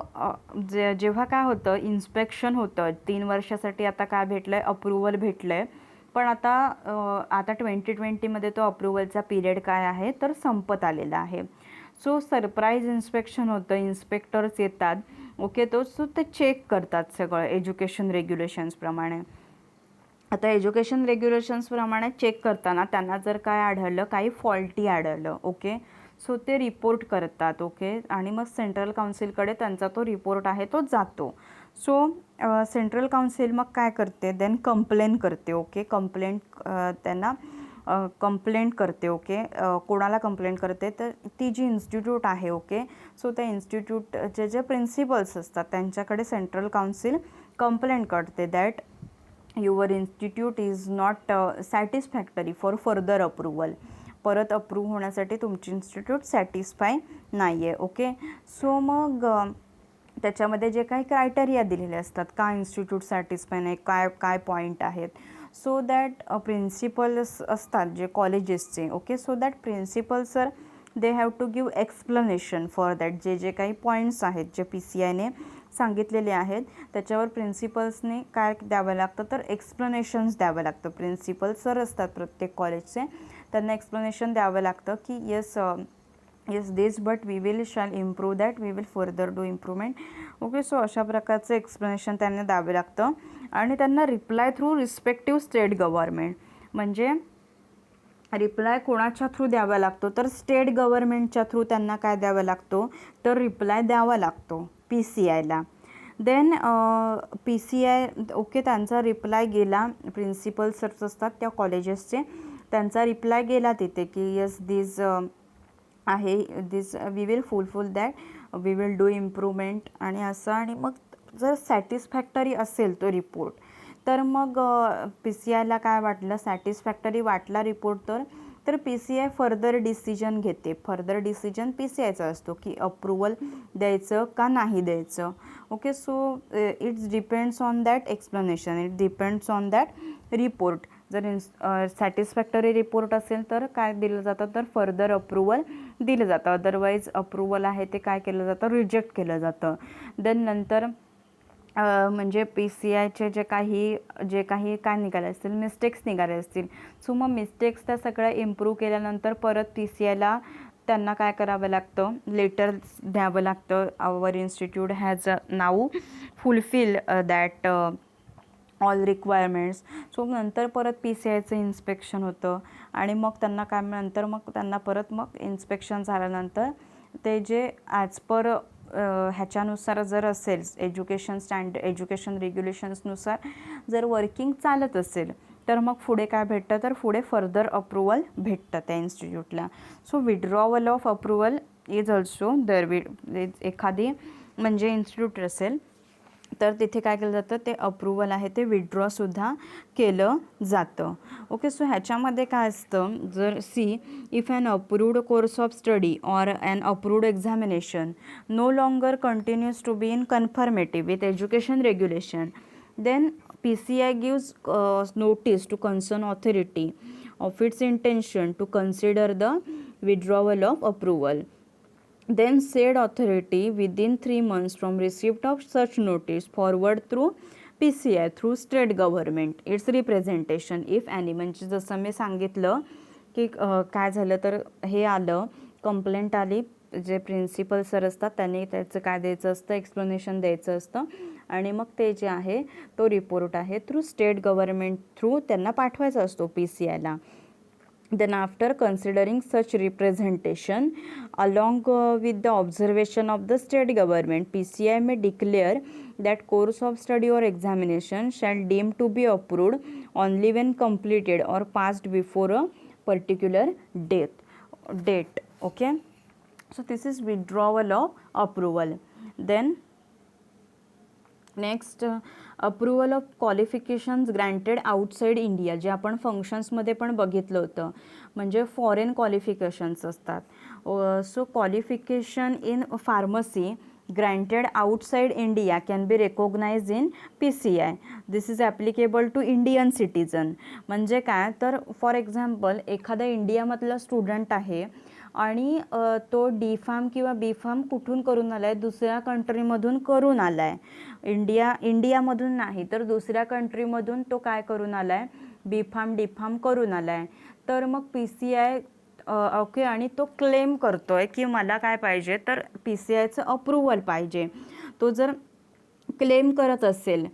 जेव्हा काय होतं इन्स्पेक्शन होतं 3 वर्षासाठी, आता काय भेटलं आहे अप्रुव्हल भेटलं आहे, पण आता 2020मध्ये तो अप्रुव्हलचा पिरियड काय आहे तर संपत आलेला आहे. सो सरप्राईज इन्स्पेक्शन होतं, इन्स्पेक्टर्स येतात. ओके, सो ते चेक करतात सगळं एज्युकेशन रेग्युलेशन्सप्रमाणे. आता एज्युकेशन रेग्युलेशन्सप्रमाणे चेक करताना त्यांना जर काय आढळलं, काही फॉल्टी आढळलं, ओके सो ते रिपोर्ट करतात. ओके, आणि मग सेंट्रल काउन्सिलकडे त्यांचा तो रिपोर्ट आहे तो जातो. सो सेंट्रल काउन्सिल मग काय करते, देन कंप्लेन करते. ओके, त्यांना कंप्लेंट करते. ओके, कोणाला कंप्लेंट करते तर ती जी इन्स्टिट्यूट आहे. ओके, सो त्या इन्स्टिट्यूटचे जे प्रिन्सिपल्स असतात त्यांच्याकडे सेंट्रल काउन्सिल कंप्लेंट करते that your institute is not satisfactory for further approval. परत अप्रूव्ह होण्यासाठी तुमची इन्स्टिट्यूट सॅटिस्फाय नाही आहे. ओके, सो मग त्याच्यामध्ये जे काही क्रायटेरिया दिलेले असतात का इन्स्टिट्यूट सॅटिस्फाय नाही, काय काय पॉईंट आहेत. सो दॅट प्रिन्सिपल्स असतात जे कॉलेजेसचे. Okay, so that principal sir they have to give explanation for that. जे काही पॉईंट्स आहेत जे PCIने सांगितलेले आहेत त्याच्यावर प्रिन्सिपल्सने काय द्यावं लागतं तर एक्सप्लेनेशन्स द्यावं लागतं. प्रिन्सिपल सर असतात प्रत्येक कॉलेजचे, त्यांना एक्सप्लेनेशन द्यावं लागतं की yes this but we will shall improve that, we will further do improvement. Okay, so अशा प्रकारचं एक्सप्लेनेशन त्यांना द्यावं लागतं. आणि त्यांना reply through respective state government. म्हणजे रिप्लाय कोणाच्या थ्रू द्यावा लागतो तर स्टेट गव्हर्नमेंटच्या थ्रू त्यांना काय द्यावा लागतो तर रिप्लाय द्यावा लागतो PCIला. देन PCI ओके त्यांचा रिप्लाय गेला, प्रिन्सिपल सर्स असतात त्या कॉलेजेसचे, त्यांचा रिप्लाय गेला तिथे की येस दिस आहे, this we will fulfil that, we will do improvement आणि असं. आणि मग जर सॅटिस्फॅक्टरी असेल तो रिपोर्ट तर मग PCIला काय वाटलं, सॅटिस्फॅक्टरी वाटला रिपोर्ट तर PCI फर्दर डिसिजन घेते. फर्दर डिसिजन PCIचा असतो की अप्रुव्हल द्यायचं का नाही द्यायचं. Okay, so it's depends on that explanation, it depends on that report. जर सॅटिस्फॅक्टरी रिपोर्ट असेल तर काय दिलं जातं तर फर्दर अप्रुव्हल दिलं जातं, अदरवाईज अप्रुव्हल आहे ते काय केलं जातं रिजेक्ट केलं जातं. देन नंतर म्हणजे PCIचे जे काही काय निघाले असतील, मिस्टेक्स निघाले असतील, सो मग मिस्टेक्स त्या सगळ्या इम्प्रूव्ह केल्यानंतर परत PCIला त्यांना काय करावं लागतं, लेटर द्यावं लागतं, our institute has now fulfil that all requirements. So नंतर परत PCIचं इन्स्पेक्शन होतं आणि मग त्यांना काय नंतर मग त्यांना परत मग इन्स्पेक्शन झाल्यानंतर ते जे ॲज पर ह्याच्यानुसार जर असेल एज्युकेशन रेग्युलेशन्सनुसार जर वर्किंग चालत असेल तर मग पुढे काय भेटतं तर पुढे फर्दर अप्रुव्हल भेटतं त्या इन्स्टिट्यूटला. So withdrawal of approval is also एखादी म्हणजे इन्स्टिट्यूट असेल तर तिथे काय केलं जातं ते अप्रुव्हल आहे ते विड्रॉसुद्धा केलं जातं. ओके, सो ह्याच्यामध्ये काय असतं, जर if an approved course of study or an approved examination no longer continues to be in confirmative with education regulation, then PCI gives notice to concerned authority of its intention to consider the withdrawal of approval. Then said authority within 3 months from receipt of such notice forward through PCI through state government its representation if any. म्हणजे जसं मी सांगितलं की काय झालं तर हे आलं, कंप्लेंट आली, जे प्रिन्सिपल सर असतात त्यांनी त्याचं काय द्यायचं असतं एक्सप्लेनेशन द्यायचं असतं आणि मग ते जे आहे तो रिपोर्ट आहे थ्रू स्टेट गव्हर्नमेंट थ्रू त्यांना पाठवायचा असतो PCIला. Then after considering such representation along with the observation of the state government, PCI may declare that course of study or examination shall deem to be approved only when completed or passed before a particular date. Okay, So this is withdrawal of approval. Then next approval of qualifications granted outside India, जे आपण फंक्शन्समध्ये पण बघितलं होतं, म्हणजे फॉरेन क्वालिफिकेशन्स असतात. So qualification in pharmacy granted outside India can be recognized in PCI. This is applicable to Indian citizen. म्हणजे काय तर फॉर एक्झाम्पल एखादा इंडियामधला स्टुडंट आहे आणि तो डी फार्म किंवा बी फार्म कुठून करून आला आहे, दुसऱ्या कंट्रीमधून करून आला आहे. इंडियामधून नाही तर दुसऱ्या कंट्रीमधून तो काय करून आला आहे, बी फार्म डी फार्म करून आला आहे. तर मग PCI ओके, आणि तो क्लेम करतो आहे की मला काय पाहिजे तर PCIचं अप्रुव्हल पाहिजे. तो जर क्लेम करत असेल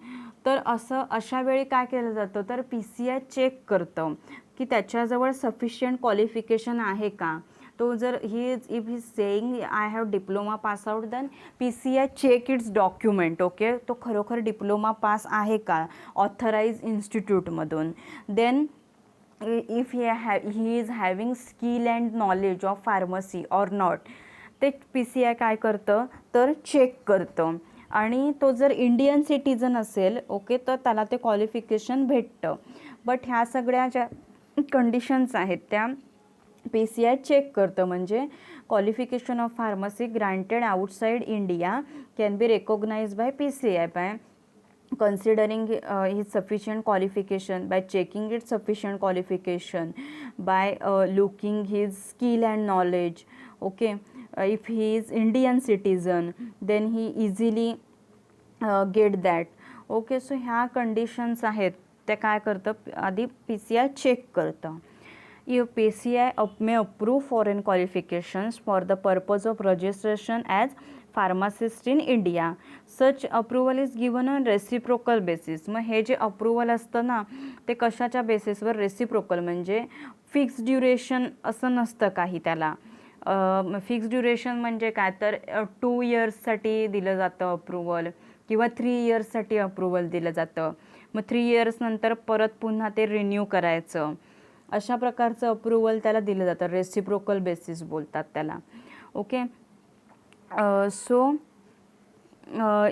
तर अशा वेळी काय केलं जातं तर PCI चेक करतं की त्याच्याजवळ सफिशियंट क्वालिफिकेशन आहे का. तो जर if he saying I have diploma pass out, then PCI check its document. Okay, तो खरोखर डिप्लोमा पास आहे का ऑथराइज इन्स्टिट्यूटमधून. Then if he is having skill and knowledge of pharmacy or not, ते PCI काय करतं तर चेक करतं. आणि तो जर इंडियन सिटीजन असेल ओके तर त्याला ते क्वालिफिकेशन भेटतं. बट ह्या सगळ्या ज्या कंडिशन्स आहेत त्या PCI चेक करतं. म्हणजे qualification of pharmacy granted outside India can be recognised by PCI by considering his sufficient qualification, by checking its sufficient qualification, by looking his skill and knowledge. Okay, if he is Indian citizen then he easily get that. Okay, so ह्या conditions आहेत ते काय करतं आधी PCI चेक करतं. If PCI may approve foreign qualifications for the purpose of registration as pharmacist in India, such approval is given on reciprocal basis. मग हे जे अप्रुव्हल असतं ना ते कशाच्या बेसिसवर, रेसिप्रोकल, म्हणजे फिक्स ड्युरेशन असं नसतं काही त्याला. फिक्स ड्युरेशन म्हणजे काय तर 2 इयर्ससाठी दिलं जातं अप्रुव्हल किंवा 3 इयर्ससाठी अप्रुव्हल दिलं जातं. मग 3 इयर्स नंतर परत पुन्हा ते रिन्यू करायचं, अशा प्रकारचं अप्रुव्हल त्याला दिलं जातं. रेसिप्रोकल बेसिस बोलतात त्याला. Okay, so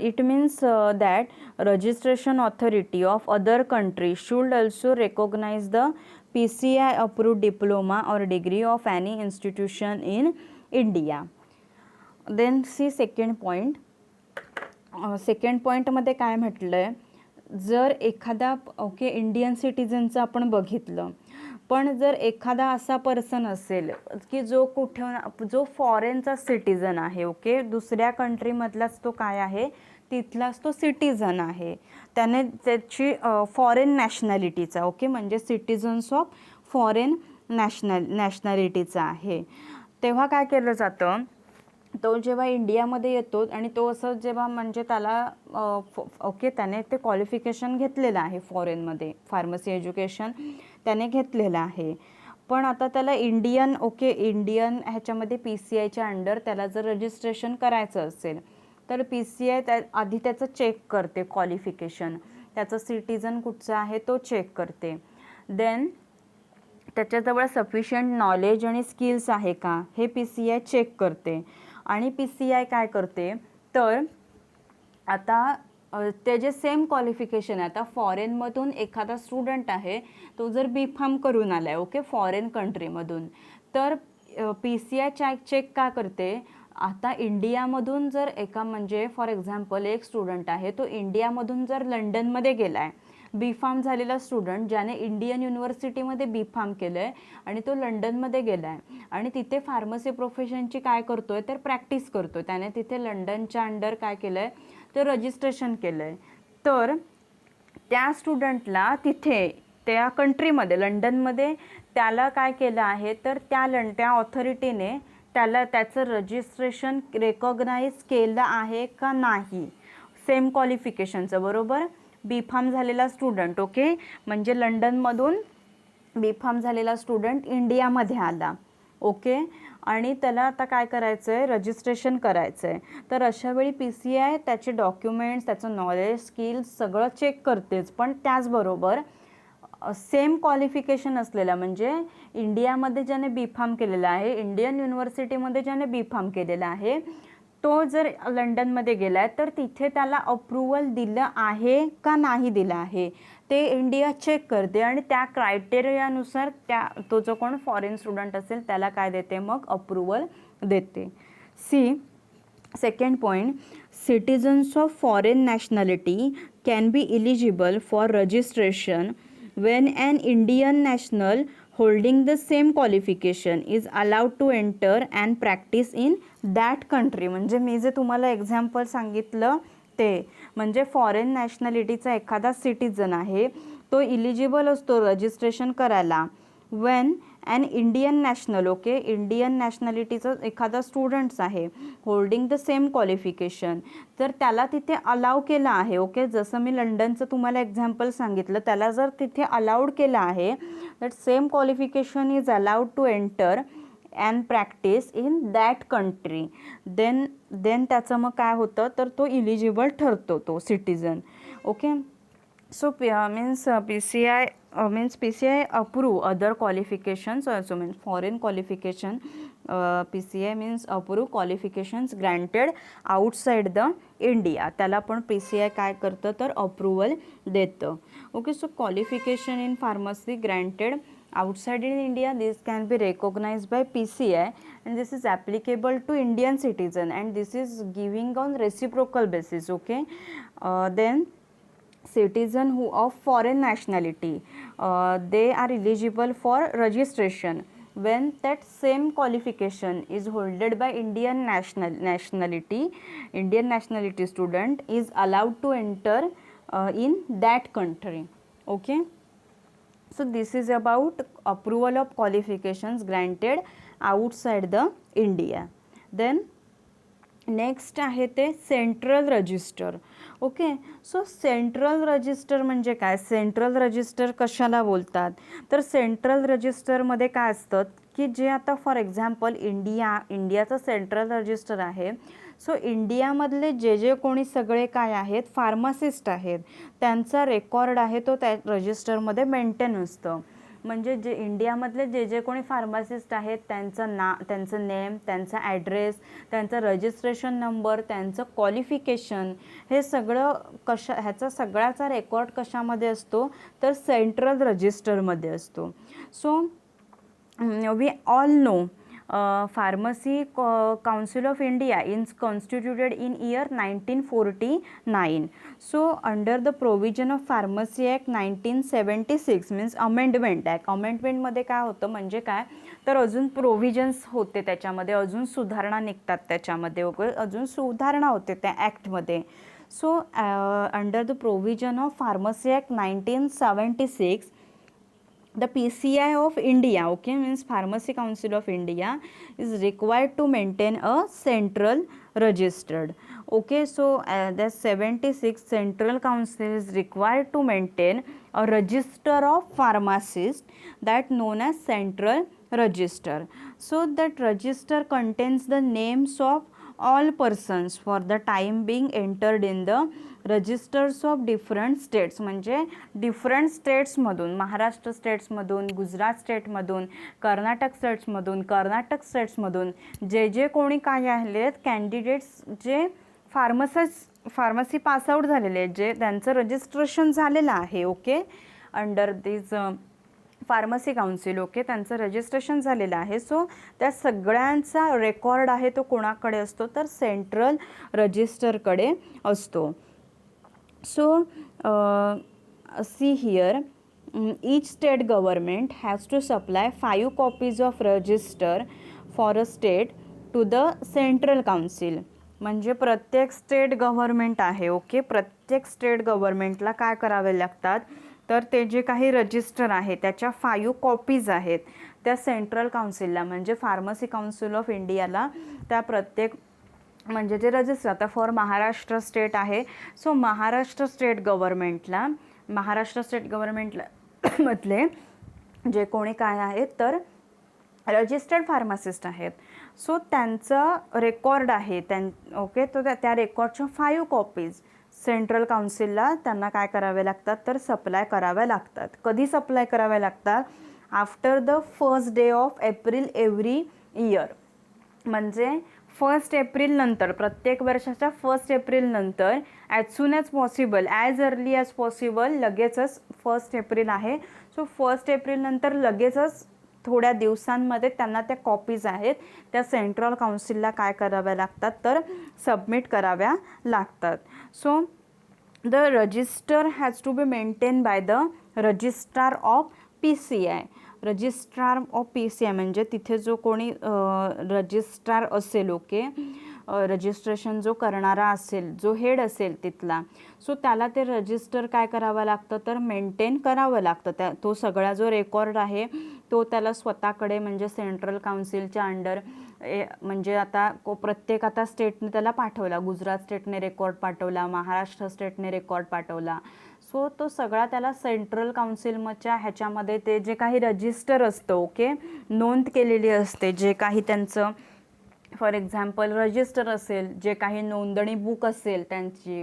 it means that registration authority of other country should also recognize the PCI approved diploma or degree of any institution in India. Then see second point. second point मध्ये काय म्हटलंय, जर एखादा ओके इंडियन सिटीजनचं आपण बघितलं, पण जर एखादा असा पर्सन असेल की जो फॉरेनचा सिटीजन आहे, ओके दुसऱ्या कंट्रीमधलाच तो काय आहे तिथलाच तो सिटीजन आहे, त्याने त्याची फॉरेन नॅशनॅलिटीचा ओके म्हणजे सिटीजन्स ऑफ फॉरेन नॅशनॅलिटीचा आहे, तेव्हा काय केलं जातं तो जेव्हा इंडियामध्ये येतो आणि तो असं जेव्हा म्हणजे त्याला ओके त्याने ते क्वालिफिकेशन घेतलेलं आहे फॉरेनमध्ये, फार्मसी एज्युकेशन त्याने घेतलेलं आहे, पण आता त्याला इंडियन ह्याच्यामध्ये PCIच्या अंडर त्याला जर रजिस्ट्रेशन करायचं असेल तर PCI आधी त्याचं चेक करते क्वालिफिकेशन, त्याचं सिटीजन कुठचं आहे तो चेक करते. देन त्याच्याजवळ सफिशियंट नॉलेज आणि स्किल्स आहे का हे PCI चेक करते. आणि PCI काय करते तर आता ते जे सेम क्वालिफिकेशन आहे, आता फॉरेनमधून एखादा स्टुडंट आहे तो जर बी फार्म करून आला आहे ओके फॉरेन कंट्रीमधून, तर PCI चेक का करते, आता इंडियामधून जर एका म्हणजे फॉर एक्झाम्पल एक स्टुडंट आहे तो इंडियामधून जर लंडनमध्ये गेला आहे, बी फार्म झालेला स्टुडंट ज्याने इंडियन युनिव्हर्सिटीमध्ये बी फार्म केलं आहे आणि तो लंडनमध्ये गेला आहे आणि तिथे फार्मसी प्रोफेशनची काय करतोय तर प्रॅक्टिस करतोय, त्याने तिथे लंडनच्या अंडर काय केलं आहे तर रजिस्ट्रेशन केलं आहे, तर त्या स्टुडंटला तिथे त्या कंट्रीमध्ये लंडनमध्ये त्याला काय केलं आहे तर त्या ऑथॉरिटीने त्याला त्याचं रजिस्ट्रेशन रेकॉग्नाइज केलं आहे का नाही सेम क्वालिफिकेशनचं, बरोबर. बी फार्म झालेला स्टुडंट ओके म्हणजे लंडनमधून बी फार्म झालेला स्टुडंट इंडियामध्ये आला ओके आणि त्याला आता काय करायचं आहे रजिस्ट्रेशन करायचं आहे, तर अशावेळी PCI त्याचे डॉक्युमेंट्स त्याचं नॉलेज स्किल्स सगळं चेक करतेच, पण त्याचबरोबर सेम क्वालिफिकेशन असलेला, म्हणजे इंडियामध्ये ज्याने बी फार्म केलेला आहे, इंडियन युनिव्हर्सिटीमध्ये ज्याने बी फार्म केलेला आहे, तो जर लंडनमध्ये गेला आहे तर तिथे त्याला अप्रूवल दिलं आहे का नाही दिलं आहे ते इंडिया चेक करते आणि त्या क्रायटेरियानुसार तो जो कोण फॉरेन स्टुडंट असेल त्याला काय देते, मग अप्रूवल देते. See second point, citizens of foreign nationality can be eligible for registration when an Indian national holding the same qualification is allowed to enter and practice in that country. म्हणजे मी जे तुम्हाला एक्झाम्पल सांगितलं ते म्हणजे फॉरेन नॅशनॅलिटीचा एखादा सिटिझन आहे तो इलिजिबल असतो रजिस्ट्रेशन करायला when an Indian national, okay, Indian नॅशनॅलिटीचा एखादा स्टुडंट्स आहे होल्डिंग द सेम क्वालिफिकेशन, तर त्याला तिथे अलाव केलं आहे, ओके, जसं मी लंडनचं तुम्हाला एक्झाम्पल सांगितलं, त्याला जर तिथे अलाउड केलं आहे that same qualification is allowed to enter and practise in that country, then त्याचं मग काय होतं तर तो इलिजिबल ठरतो तो citizen. Okay, so means PCI approve other qualifications also, means foreign qualification, PCI means approve qualifications granted outside the India, त्याला पण PCI काय करतं तर अप्रूवल देतं. Okay, so qualification in pharmacy granted outside in India, this can be recognized by PCI and this is applicable to Indian citizen and this is giving on reciprocal basis. Okay, then citizen who of foreign nationality, they are eligible for registration when that same qualification is holded by Indian nationality student is allowed to enter in that country. Okay, so this is about approval of qualifications granted outside the India. Then next आहे ते central register. Okay, so central register म्हणजे काय, सेंट्रल रजिस्टर कशाला बोलतात तर सेंट्रल रजिस्टरमध्ये काय असतं की जे आता फॉर एक्झाम्पल इंडियाचं सेंट्रल रजिस्टर आहे, सो इंडियामधले जे कोणी सगळे काय आहेत फार्मासिस्ट आहेत त्यांचा रेकॉर्ड आहे तो त्या रजिस्टरमध्ये मेंटेन असतं. म्हणजे जे इंडियामधले जे कोणी फार्मासिस्ट आहेत त्यांचं नेम, त्यांचा ॲड्रेस, त्यांचा रजिस्ट्रेशन नंबर, त्यांचं क्वालिफिकेशन, हे सगळं ह्याचा सगळ्याचा रेकॉर्ड कशामध्ये असतो तर सेंट्रल रजिस्टरमध्ये असतो. So we all know Pharmacy Council of India is constituted in year 1949. So under the provision of Pharmacy Act 1976 means amendment act, amendment मध्ये काय होतं म्हणजे काय तर अजून प्रोव्हिजन्स होते त्याच्यामध्ये, अजून सुधारणा निघतात त्याच्यामध्ये, अजून सुधारणा होते त्या ॲक्टमध्ये. So under the provision of pharmacy act 1976 the PCI of India, okay, means Pharmacy Council of India is required to maintain a central registered. Okay, so the 76 Central Council is required to maintain a register of pharmacists that known as central register. So that register contains the names of all persons for the time being entered in the registers of different states, म्हणजे डिफरंट स्टेट्समधून, महाराष्ट्र स्टेट्समधून, गुजरात स्टेटमधून, कर्नाटक स्टेट्समधून जे कोणी काय आहेत कॅन्डिडेट्स जे फार्मसी पासआउट झालेले आहेत, जे त्यांचं रजिस्ट्रेशन झालेलं आहे, ओके, अंडर दिस फार्मसी काउन्सिल, ओके, त्यांचं रजिस्ट्रेशन झालेलं आहे. सो त्या सगळ्यांचा रेकॉर्ड आहे तो कोणाकडे असतो तर सेंट्रल रजिस्टरकडे असतो. So see here, each state government has to supply 5 copies of register for a state to the central council. म्हणजे प्रत्येक स्टेट गव्हर्मेंट आहे, ओके, प्रत्येक स्टेट गव्हर्मेंटला काय करावे लागतात तर ते जे काही रजिस्टर आहे त्याच्या 5 कॉपीज आहेत त्या सेंट्रल काउन्सिलला, म्हणजे फार्मसी काउन्सिल ऑफ इंडियाला, त्या प्रत्येक म्हणजे जे रजिस्टर आता फॉर महाराष्ट्र स्टेट आहे, सो महाराष्ट्र स्टेट गव्हर्मेंटला मधले जे कोणी काय आहेत तर रजिस्टर्ड फार्मासिस्ट आहेत, सो त्यांचं रेकॉर्ड आहे ओके, तो त्या रेकॉर्डच्या 5 कॉपीज सेंट्रल काउन्सिलला त्यांना काय करावे लागतात तर सप्लाय कराव्या लागतात. कधी सप्लाय कराव्या लागतात? After the first day of April every year. म्हणजे 1 एप्रिल नंतर, प्रत्येक वर्षाच्या 1 एप्रिल नंतर as soon as possible, as early as possible, लगेचच 1 एप्रिल आहे, सो 1 एप्रिल नंतर लगेचच थोड्या दिवसांमध्ये त्यांना त्या कॉपीज आहेत त्या सेंट्रल काउन्सिलला काय कराव्या लागतात तर सबमिट कराव्या लागतात. So the register has to be maintain by the registrar of PCI. Registrar of PCI म्हणजे तिथे जो कोणी रजिस्ट्रार असेल, ओके, रजिस्ट्रेशन जो करणारा असेल, जो हेड असेल तिथला, सो त्याला ते रजिस्टर काय करावं लागतं तर मेंटेन करावं लागतं. तो सगळा जो रेकॉर्ड आहे तो त्याला स्वतःकडे म्हणजे सेंट्रल काउन्सिलच्या अंडर म्हणजे आता प्रत्येक आता स्टेटने त्याला पाठवला. गुजरात स्टेटने रेकॉर्ड पाठवला, महाराष्ट्र स्टेटने रेकॉर्ड पाठवला. सो तो सगळा त्याला सेंट्रल काउन्सिलच्या ह्याच्यामध्ये ते जे काही रजिस्टर असतं, ओके, नोंद केलेली असते, जे काही त्यांचं फॉर एक्झाम्पल रजिस्टर असेल, जे काही नोंदणी बुक असेल त्यांची,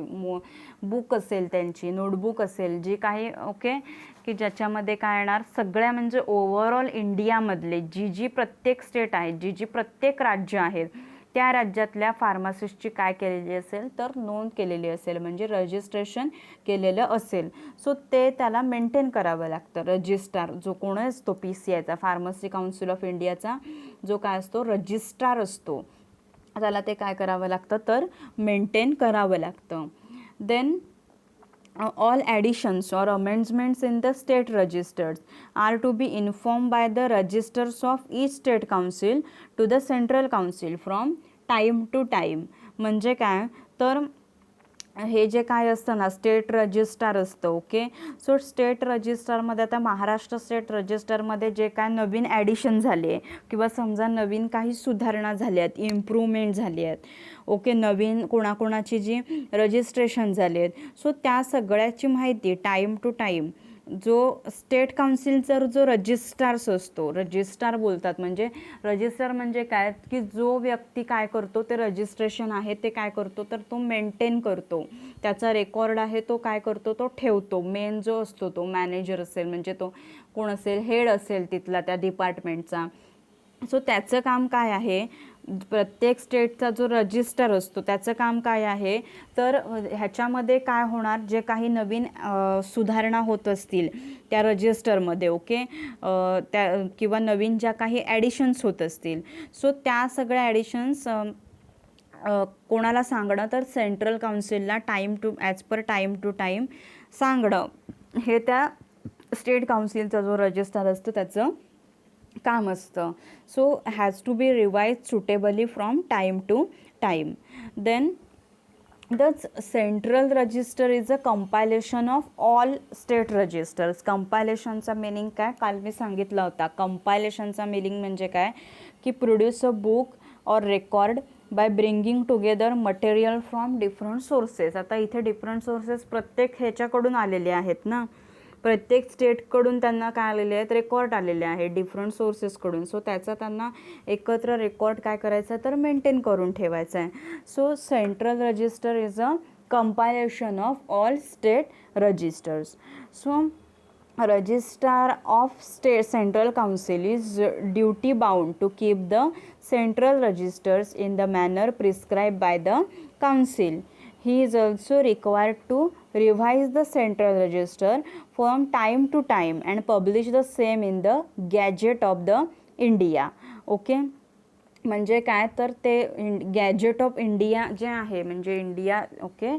बुक असेल त्यांची, नोटबुक असेल, जी काही, ओके, की ज्याच्यामध्ये काय येणार सगळ्या म्हणजे ओव्हरऑल इंडियामधले जी प्रत्येक स्टेट आहे, जी प्रत्येक राज्य आहे, त्या राज्यातल्या फार्मासिस्टची काय केलेली असेल तर नोंद केलेली असेल, म्हणजे रजिस्ट्रेशन केलेलं असेल. सो ते त्याला मेंटेन करावं लागतं. रजिस्ट्रार जो कोण असतो PCIचा, फार्मसी काउन्सिल ऑफ इंडियाचा जो काय असतो रजिस्ट्रार असतो, त्याला ते काय करावं लागतं तर मेंटेन करावं लागतं. Then all additions or amendments in the state registers are to be informed by the registers of each state council to the central council from time to time. म्हणजे काय तर हे जे काय असतं ना स्टेट रजिस्टर असतं, ओके, सो स्टेट रजिस्टरमध्ये आता महाराष्ट्र स्टेट रजिस्टरमध्ये जे काय नवीन ॲडिशन झाली आहे किंवा समजा नवीन काही सुधारणा झाल्या आहेत, इम्प्रूव्हमेंट झाली आहेत, ओके, नवीन कोणाकोणाची जी रजिस्ट्रेशन झाले आहेत, सो त्या सगळ्याची माहिती टाईम टू टाईम जो स्टेट काउन्सिलचा जो रजिस्ट्रार्स असतो, रजिस्ट्रार बोलतात, म्हणजे रजिस्टर म्हणजे काय की जो व्यक्ती काय करतो ते रजिस्ट्रेशन आहे ते काय करतो तर तो मेंटेन करतो, त्याचा रेकॉर्ड आहे तो काय करतो तो ठेवतो. मेन जो असतो तो मॅनेजर असेल, म्हणजे तो कोण असेल हेड असेल तिथला त्या डिपार्टमेंटचा, सो त्याचं काम काय आहे, प्रत्येक स्टेटचा जो रजिस्टर असतो त्याचं काम काय आहे तर ह्याच्यामध्ये काय होणार, जे काही नवीन सुधारणा होत असतील त्या रजिस्टरमध्ये, ओके, त्या किंवा नवीन ज्या काही ॲडिशन्स होत असतील, सो त्या सगळ्या ॲडिशन्स कोणाला सांगणं तर सेंट्रल काउन्सिलला as per time to time सांगणं, हे त्या स्टेट काउन्सिलचा जो रजिस्टर असतो त्याचं काम असतं. So has to be revise suitably from time to time. Then the central register is a compilation of all state registers. कंपायलेशनचा मिनिंग काय काल मी सांगितला होता. कंपायलेशनचा मिनिंग म्हणजे काय की produce a book or record by bringing together material from different sources. आता इथे डिफरंट सोर्सेस प्रत्येक ह्याच्याकडून आलेले आहेत ना, प्रत्येक स्टेटकडून त्यांना काय आलेले आहेत रेकॉर्ड आलेले आहेत डिफरंट सोर्सेसकडून. सो त्याचा त्यांना एकत्र रेकॉर्ड काय करायचा तर मेंटेन करून ठेवायचा आहे. So central register is a compilation of all state registers. So registrar of state central council is duty bound to keep the central registers in the manner prescribed by the council. He is also required to revise the central register from time to time and publish the same in the Gazette of the India. Okay, म्हणजे काय तर ते गॅजेट ऑफ इंडिया जे आहे म्हणजे इंडिया, ओके,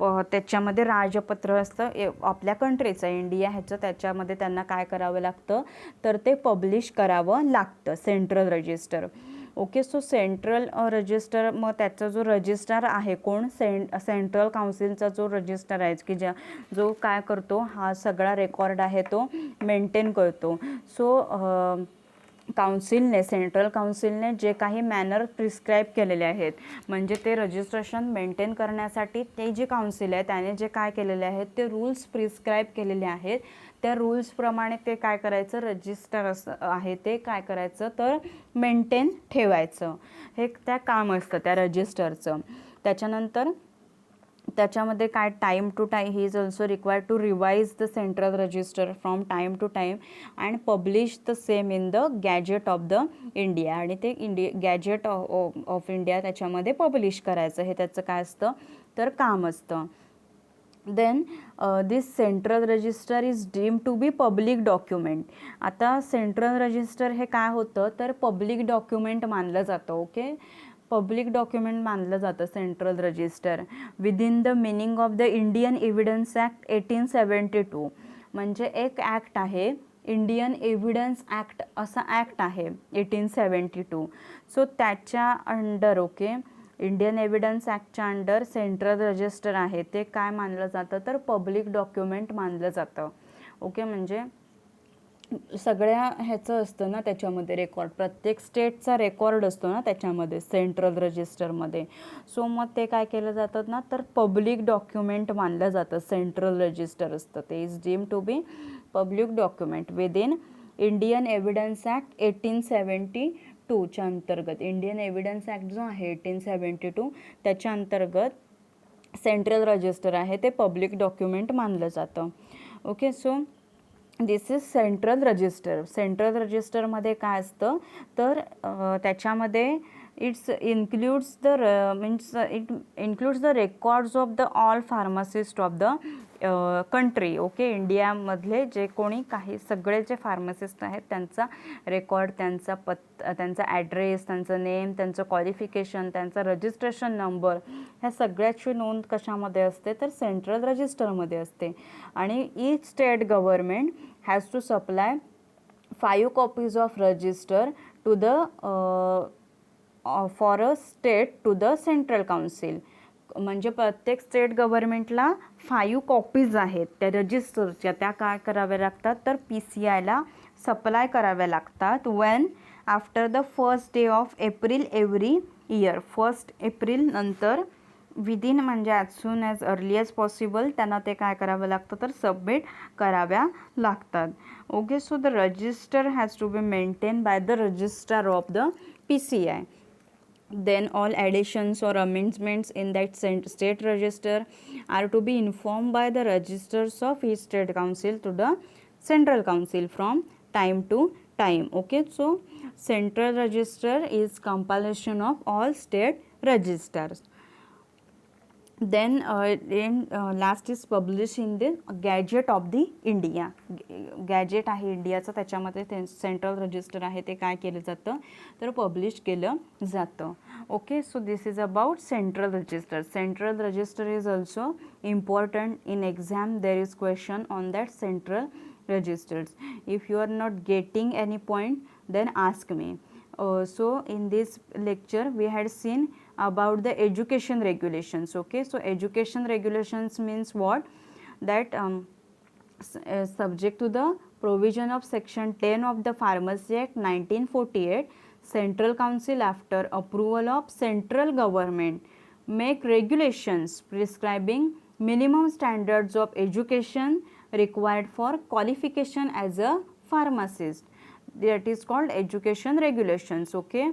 त्याच्यामध्ये राजपत्र असतं आपल्या कंट्रीचं इंडिया ह्याचं, त्याच्यामध्ये त्यांना काय करावं लागतं तर ते पब्लिश करावं लागतं central register. Okay, so central register मग त्याचा जो रजिस्टर आहे कोण सेंट्रल काउन्सिलचा जो रजिस्टर आहे की जो काय करतो हा सगळा रेकॉर्ड आहे तो मेंटेन करतो. सो काउन्सिलने सेंट्रल काउन्सिलने जे काही मॅनर प्रिस्क्राईब केलेले आहेत म्हणजे ते रजिस्ट्रेशन मेंटेन करण्यासाठी ते जे काउन्सिल आहे त्याने जे काय केलेले आहेत ते रूल्स प्रिस्क्राईब केलेले आहेत. त्या रूल्सप्रमाणे ते काय करायचं रजिस्टर असं आहे ते काय करायचं तर मेंटेन ठेवायचं, हे त्या काम असतं त्या रजिस्टरचं. त्याच्यानंतर त्याच्यामध्ये काय time to time he is also required to revise the central register from time to time and publish the same in the gazette of the India. आणि ते गॅजेट ऑफ इंडिया त्याच्यामध्ये पब्लिश करायचं हे त्याचं काय असतं तर काम असतं. Then this central register is deem to be public document. आता सेंट्रल रजिस्टर हे काय होतं तर पब्लिक डॉक्युमेंट मानलं जातं. ओके, पब्लिक डॉक्युमेंट मानलं जातं central register within the meaning of the Indian evidence act 1872. म्हणजे एक ॲक्ट आहे, इंडियन एव्हिडन्स ॲक्ट असा ॲक्ट आहे 1872. सो त्याच्या अंडर ओके इंडियन एव्हिडन्स ॲक्टच्या अंडर सेंट्रल रजिस्टर आहे ते काय मानलं जातं तर पब्लिक डॉक्युमेंट मानलं जातं. ओके, म्हणजे सगळ्या ह्याचं असतं ना त्याच्यामध्ये रेकॉर्ड, प्रत्येक स्टेटचा रेकॉर्ड असतो ना त्याच्यामध्ये सेंट्रल रजिस्टरमध्ये. सो मग ते काय केलं जातं ना तर पब्लिक डॉक्युमेंट मानलं जातं. सेंट्रल रजिस्टर असतं ते is deem to be public document within Indian evidence act 1872च्या अंतर्गत. इंडियन एव्हिडन्स ॲक्ट जो आहे 1872 त्याच्या अंतर्गत सेंट्रल रजिस्टर आहे ते पब्लिक डॉक्युमेंट मानलं जातं. Okay, so this is central register. Central रजिस्टरमध्ये काय असतं तर त्याच्यामध्ये its includes the it includes the records of the all pharmacist of the country. Okay, इंडियामधले जे कोणी काही सगळे जे फार्मासिस्ट आहेत त्यांचा रेकॉर्ड, त्यांचा ॲड्रेस, त्यांचं नेम, त्यांचं क्वालिफिकेशन, त्यांचा रजिस्ट्रेशन नंबर ह्या सगळ्याची नोंद कशामध्ये असते तर सेंट्रल रजिस्टरमध्ये असते. आणि each state government has to supply 5 copies of register to the for a state to the central council. म्हणजे प्रत्येक स्टेट गव्हर्मेंटला 5 copies आहेत त्या रजिस्टरच्या, त्या काय कराव्या लागतात तर PCIला सप्लाय कराव्या लागतात. When after the first day of April every year. 1 April नंतर विदिन म्हणजे as soon as early as possible त्यांना ते काय करावं लागतं तर सबमिट कराव्या लागतात. Okay, so the register has to be maintain by the registrar of the PCI. Then all additions or amendments in that state register are to be informed by the registers of each state council to the central council from time to time. Okay, so central register is compilation of all state registers. Then last is published in the gazette of the India. Gazette आहे इंडियाचं त्याच्यामध्ये ते सेंट्रल रजिस्टर आहे ते काय केलं जातं तर पब्लिश केलं जातं. Okay, so this is about central register. Central register is also important in exam. There is question on that central registers. If you are not getting any point then ask me. So in this lecture we had seen about the education regulations. Okay, so education regulations means what, that subject to the provision of section 10 of the Pharmacy Act 1948, Central Council after approval of central government make regulations prescribing minimum standards of education required for qualification as a pharmacist. That is called education regulations. Okay,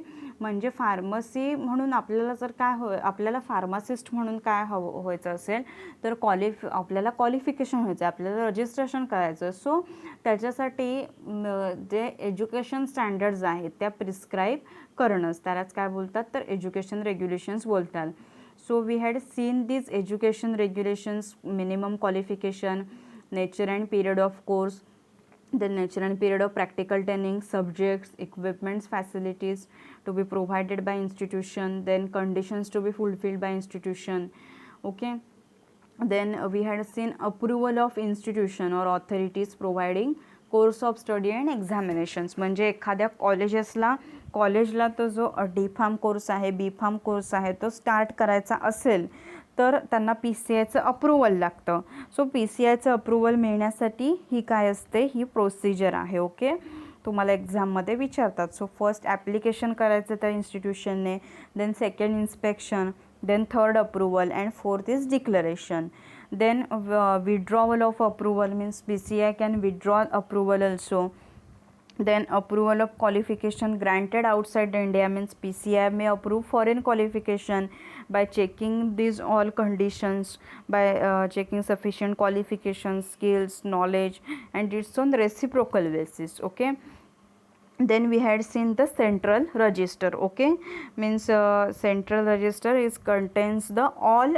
म्हणजे फार्मसी म्हणून आपल्याला जर काय आपल्याला फार्मासिस्ट म्हणून काय व्हायचं असेल तर आपल्याला क्वालिफिकेशन व्हायचं आहे, आपल्याला रजिस्ट्रेशन करायचं. सो त्याच्यासाठी जे एज्युकेशन स्टँडर्ड्स आहेत त्या प्रिस्क्राईब करणंच त्यालाच काय बोलतात तर एज्युकेशन रेग्युलेशन्स बोलतात. So we had seen these education regulations, minimum qualification, nature and period of course, the nature and period of practical training, subjects, equipments, facilities to be provided by institution, then conditions to be fulfilled by institution. Okay, then we had seen approval of institution or authorities providing course of study and examinations. म्हणजे एखाद्या कॉलेजला तो जो D.Pharm कोर्स आहे, B.Pharm कोर्स आहे तो स्टार्ट करायचा असेल तर त्यांना PCIचं अप्रूवल लागतं. सो PCIचं अप्रूवल मिळण्यासाठी ही काय असते, ही प्रोसिजर आहे. ओके, तुम्हाला एक्झाममध्ये विचारतात. सो फर्स्ट ॲप्लिकेशन करायचं त्या इन्स्टिट्यूशनने, then second inspection, then third approval and fourth is declaration. Then withdrawal of approval means PCI can withdraw approval also. Then approval of qualification granted outside India means PCI may approve foreign qualification by checking these all conditions, by checking sufficient qualifications, skills, knowledge, and it's on reciprocal basis. Okay. Then we had seen the central register. Okay, means central register is contains the all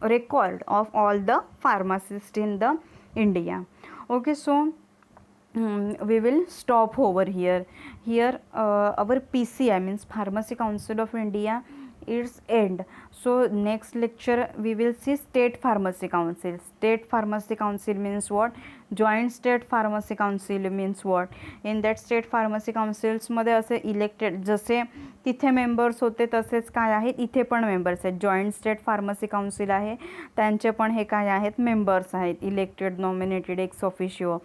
record of all the pharmacists in the India. Okay, so we will stop over here. Here our PCI means Pharmacy Council of India is end. So next lecture we will see State Pharmacy Council. State Pharmacy Council means what? Joint State Pharmacy Council means what? In that State Pharmacy Councils मध्ये असे इलेक्टेड जसे तिथे मेंबर्स होते तसेच काय आहेत इथे पण मेंबर्स आहेत. जॉईंट स्टेट फार्मसी काउन्सिल आहे त्यांचे पण हे काय आहेत मेंबर्स आहेत इलेक्टेड नॉमिनेटेड एक्स ऑफिशियो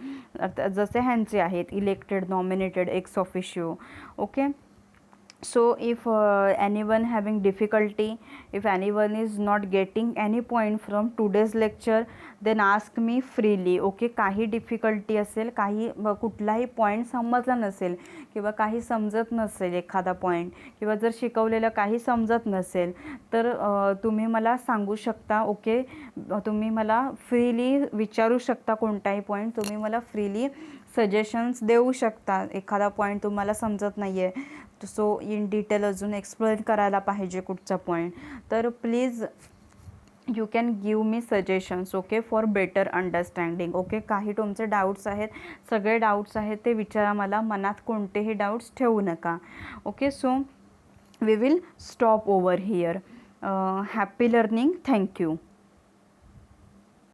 जसे ह्यांचे आहेत elected nominated ex officio. Okay. So if anyone having difficulty, if anyone is not getting any point from today's lecture, then ask me freely. Okay, काही डिफिकल्टी असेल, काही कुठलाही पॉईंट समजला नसेल किंवा काही समजत नसेल एखादा पॉईंट किंवा जर शिकवलेलं काही समजत नसेल तर तुम्ही मला सांगू शकता. ओके, तुम्ही मला फ्रीली विचारू शकता कोणताही पॉईंट, तुम्ही मला फ्रीली सजेशन्स देऊ शकता. एखादा पॉईंट तुम्हाला समजत नाही आहे सो इन डिटेल अजून एक्सप्लेन करायला पाहिजे कुठचा पॉईंट, तर please you can give me suggestions. Okay, for better understanding. Okay, काही तुमचे डाऊट्स आहेत, सगळे डाऊट्स आहेत ते विचारा मला, मनात कोणतेही डाऊट्स ठेवू नका. Okay, so we will stop over here. Happy learning. Thank you.